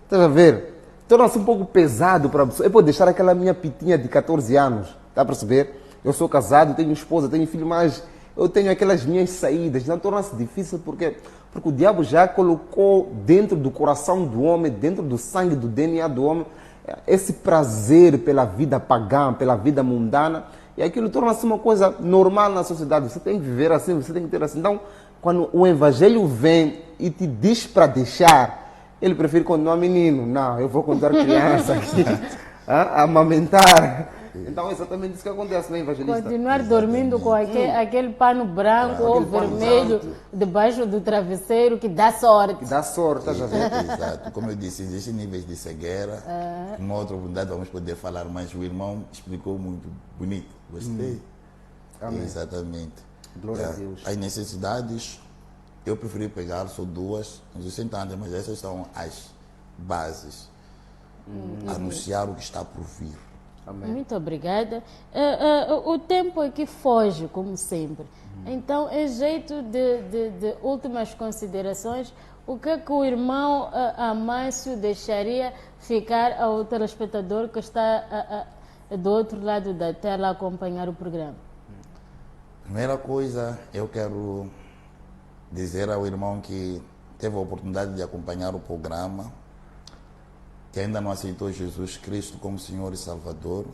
estás a ver? Torna-se um pouco pesado para a pessoa, é para eu deixar aquela minha pitinha de 14 anos, está a perceber? Eu sou casado, tenho esposa, tenho filho, mas eu tenho aquelas minhas saídas, então torna-se difícil porque o diabo já colocou dentro do coração do homem, dentro do sangue, do DNA do homem, esse prazer pela vida pagã, pela vida mundana, e aquilo torna-se uma coisa normal na sociedade. Você tem que viver assim, você tem que ter assim. Então, quando o evangelho vem e te diz para deixar, ele prefere continuar menino. Não, eu vou continuar criança aqui, a amamentar. Então é exatamente isso que acontece, né, evangelista? Continuar dormindo com aquele pano branco ou vermelho debaixo do travesseiro que dá sorte. Que dá sorte, tá já vendo? Exato. Como eu disse, existem níveis de cegueira. Uma outra oportunidade vamos poder falar, mas o irmão explicou muito bonito. Gostei. Amém. Exatamente. Glória a Deus. As necessidades, eu preferi pegar só duas, não sei se entendem, mas essas são as bases. Anunciar o que está por vir. Amém. Muito obrigada. O tempo aqui foge, como sempre. Então, em jeito de últimas considerações, o que é que o irmão Amâncio deixaria ficar ao telespectador que está do outro lado da tela a acompanhar o programa? Primeira coisa, eu quero dizer ao irmão que teve a oportunidade de acompanhar o programa, que ainda não aceitou Jesus Cristo como Senhor e Salvador,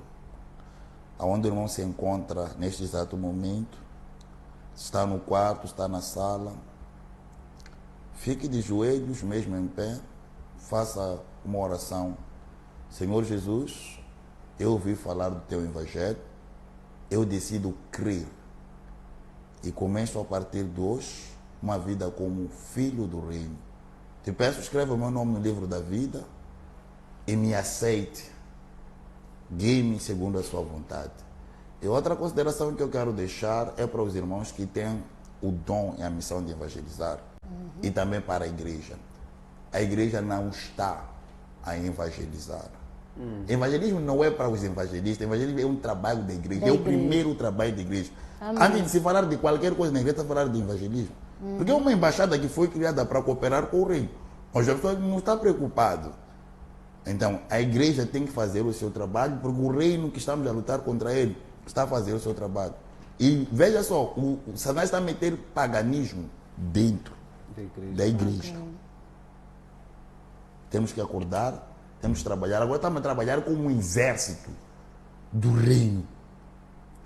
aonde o irmão se encontra neste exato momento, está no quarto, está na sala, fique de joelhos, mesmo em pé, faça uma oração. Senhor Jesus, eu ouvi falar do teu evangelho, eu decido crer e começo a partir de hoje uma vida como filho do reino. Te peço, escreva o meu nome no livro da vida e me aceite, guie-me segundo a sua vontade. E outra consideração que eu quero deixar é para os irmãos que têm o dom e a missão de evangelizar, e também para a igreja. A igreja não está a evangelizar. Evangelismo não é para os evangelistas, evangelismo é um trabalho da igreja, é o primeiro trabalho da igreja. Antes de se falar de qualquer coisa na igreja, está falar de evangelismo. Porque é uma embaixada que foi criada para cooperar com o reino. Mas a pessoa não está preocupada. Então, a igreja tem que fazer o seu trabalho, porque o reino que estamos a lutar contra ele está a fazer o seu trabalho. E veja só, o Satanás está a meter paganismo dentro. da igreja. Temos que acordar, temos que trabalhar. Agora estamos a trabalhar como um exército do reino.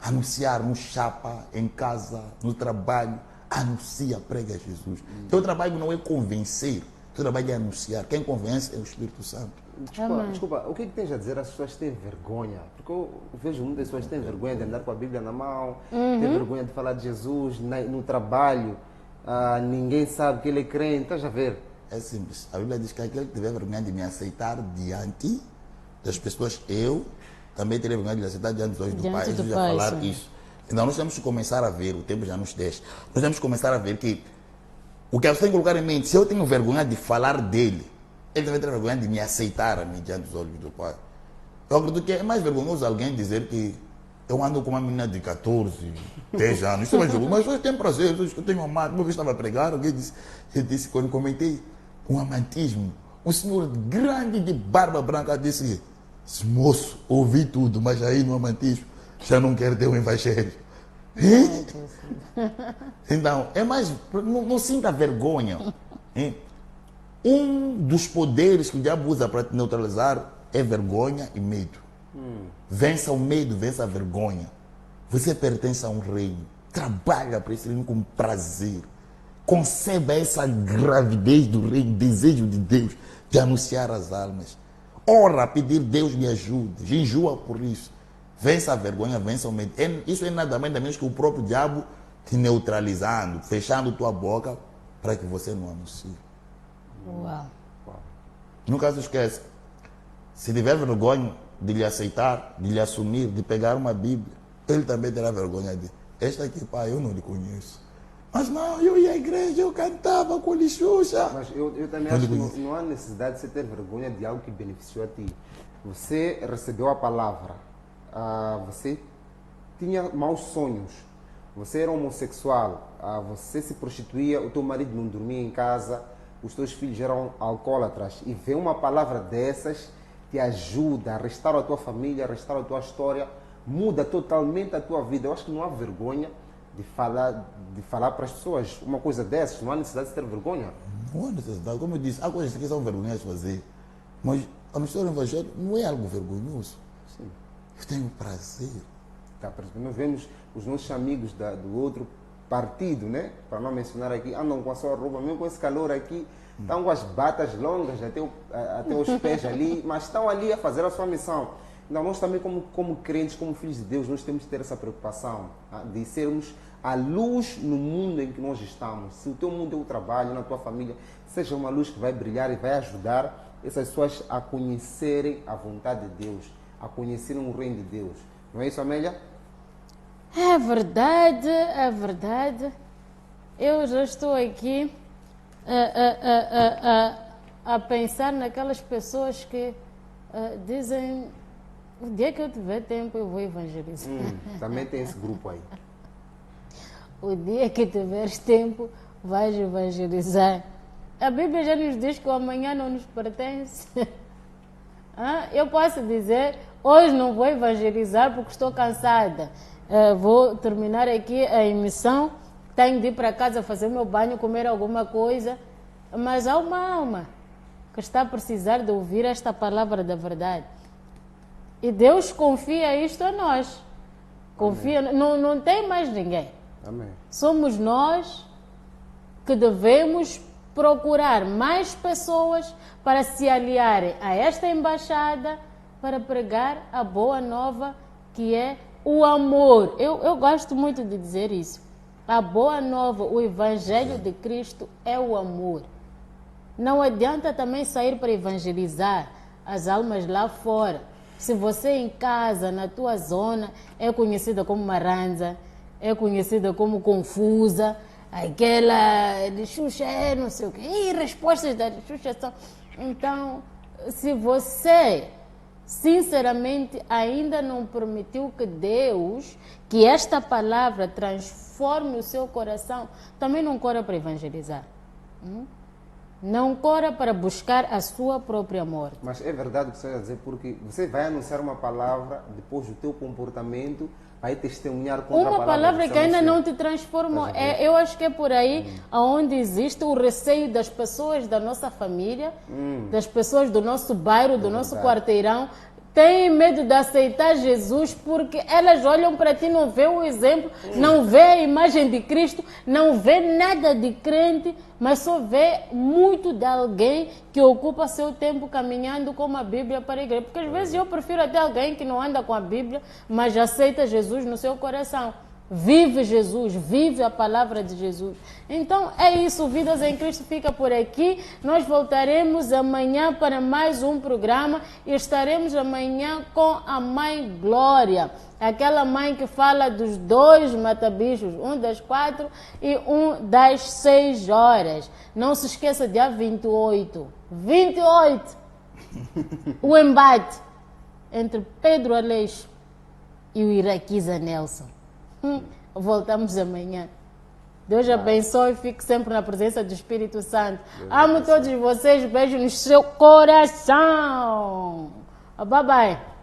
Anunciar no chapa, em casa, no trabalho. Anuncia, prega Jesus. Teu trabalho não é convencer, teu trabalho é anunciar. Quem convence é o Espírito Santo. Desculpa, o que tens a dizer? As pessoas têm vergonha. Porque eu vejo muitas pessoas que têm vergonha de andar com a Bíblia na mão, têm vergonha de falar de Jesus no trabalho. Ninguém sabe que ele é crente. Estás a ver? É simples. A Bíblia diz que aquele que tiver vergonha de me aceitar diante das pessoas, eu também terei vergonha de lhe aceitar diante dos olhos do Pai. Jesus vai falar isso. Então nós temos que começar a ver, o tempo já nos deixa, nós temos que começar a ver que o que você tem que colocar em mente, se eu tenho vergonha de falar dele, ele também tem vergonha de me aceitar a mim diante dos olhos do Pai. Eu acredito que é mais vergonhoso alguém dizer que eu ando com uma menina de 14, 10 anos, isso é mais vergonhoso, mas eu tenho prazer, eu tenho amado. Uma vez estava a pregar, alguém disse, eu disse, quando comentei um amantismo, um senhor grande de barba branca disse, moço, ouvi tudo, mas aí no amantismo já não quero ter o evangelho. Então, é mais, não sinta vergonha. Um dos poderes que o diabo usa para te neutralizar é vergonha e medo. Vença o medo, vença a vergonha. Você pertence a um reino. Trabalha para esse reino com prazer. Conceba essa gravidez do reino, desejo de Deus de anunciar as almas. Ora, pedir Deus me ajude. Jejua por isso. Vença a vergonha, vença o medo. Isso é nada mais menos que o próprio diabo te neutralizando, fechando tua boca para que você não anuncie. Uau. Nunca se esquece. Se tiver vergonha de lhe aceitar, de lhe assumir, de pegar uma Bíblia, ele também terá vergonha de, esta aqui, pai, eu não lhe conheço. Mas não, eu ia à igreja, eu cantava com lixuxa. Mas eu também acho que não há necessidade de você ter vergonha de algo que beneficiou a ti. Você recebeu a palavra, você tinha maus sonhos, você era homossexual, você se prostituía, o teu marido não dormia em casa, os teus filhos eram alcoólatras, e ver uma palavra dessas te ajuda a restaurar a tua família, a restaurar a tua história, muda totalmente a tua vida. Eu acho que não há vergonha de falar para as pessoas uma coisa dessas, não há necessidade de ter vergonha. Não há necessidade, como eu disse, há coisas que são vergonhosas de fazer, mas a mistura do evangelho não é algo vergonhoso. Sim. Eu tenho prazer. Nós vemos os nossos amigos do outro partido, né? Para não mencionar aqui, andam com a sua roupa, mesmo com esse calor aqui, estão com as batas longas até os pés ali, mas estão ali a fazer a sua missão. Então, nós também, como crentes, como filhos de Deus, nós temos que ter essa preocupação de sermos a luz no mundo em que nós estamos. Se o teu mundo é o trabalho, na tua família, seja uma luz que vai brilhar e vai ajudar essas pessoas a conhecerem a vontade de Deus, a conhecerem o reino de Deus. Não é isso, Amélia? É verdade, é verdade. Eu já estou aqui a pensar naquelas pessoas que dizem, o dia que eu tiver tempo eu vou evangelizar. Também tem esse grupo aí. O dia que tiveres tempo vais evangelizar. A Bíblia já nos diz que o amanhã não nos pertence. Eu posso dizer, hoje não vou evangelizar porque estou cansada. Vou terminar aqui a emissão, tenho de ir para casa fazer meu banho, comer alguma coisa, mas há uma alma que está a precisar de ouvir esta palavra da verdade. E Deus confia isto a nós. Confia, não tem mais ninguém. Amém. Somos nós que devemos procurar mais pessoas para se aliarem a esta embaixada para pregar a boa nova, que é o amor. Eu gosto muito de dizer isso. A boa nova, o evangelho de Cristo é o amor. Não adianta também sair para evangelizar as almas lá fora. Se você em casa, na tua zona, é conhecida como maranza, é conhecida como confusa, aquela de Xuxa é não sei o quê, e respostas da Xuxa são... Então, se você sinceramente ainda não permitiu que Deus, que esta palavra transforme o seu coração, também não corra para evangelizar. Não corra para buscar a sua própria morte. Mas é verdade o que você vai dizer, porque você vai anunciar uma palavra, depois do teu comportamento, vai testemunhar contra a Uma palavra você que ainda anunciou. não te transformou. Estás a ver? Eu acho que é por aí onde existe o receio das pessoas da nossa família, das pessoas do nosso bairro, do nosso quarteirão. Têm medo de aceitar Jesus porque elas olham para ti, não vê o exemplo, não vê a imagem de Cristo, não vê nada de crente, mas só vê muito de alguém que ocupa seu tempo caminhando com a Bíblia para a igreja. Porque às vezes eu prefiro até alguém que não anda com a Bíblia, mas aceita Jesus no seu coração. Vive Jesus, vive a palavra de Jesus. Então é isso, Vidas em Cristo fica por aqui. Nós voltaremos amanhã para mais um programa e estaremos amanhã com a Mãe Glória, aquela mãe que fala dos 2 matabichos, um das 4 e um das 6 horas. Não se esqueça, dia 28, o embate entre Pedro Aleixo e o Iraquiza Nelson. Voltamos amanhã. Deus abençoe e fique sempre na presença do Espírito Santo. Amo todos vocês. Beijo no seu coração. Bye bye.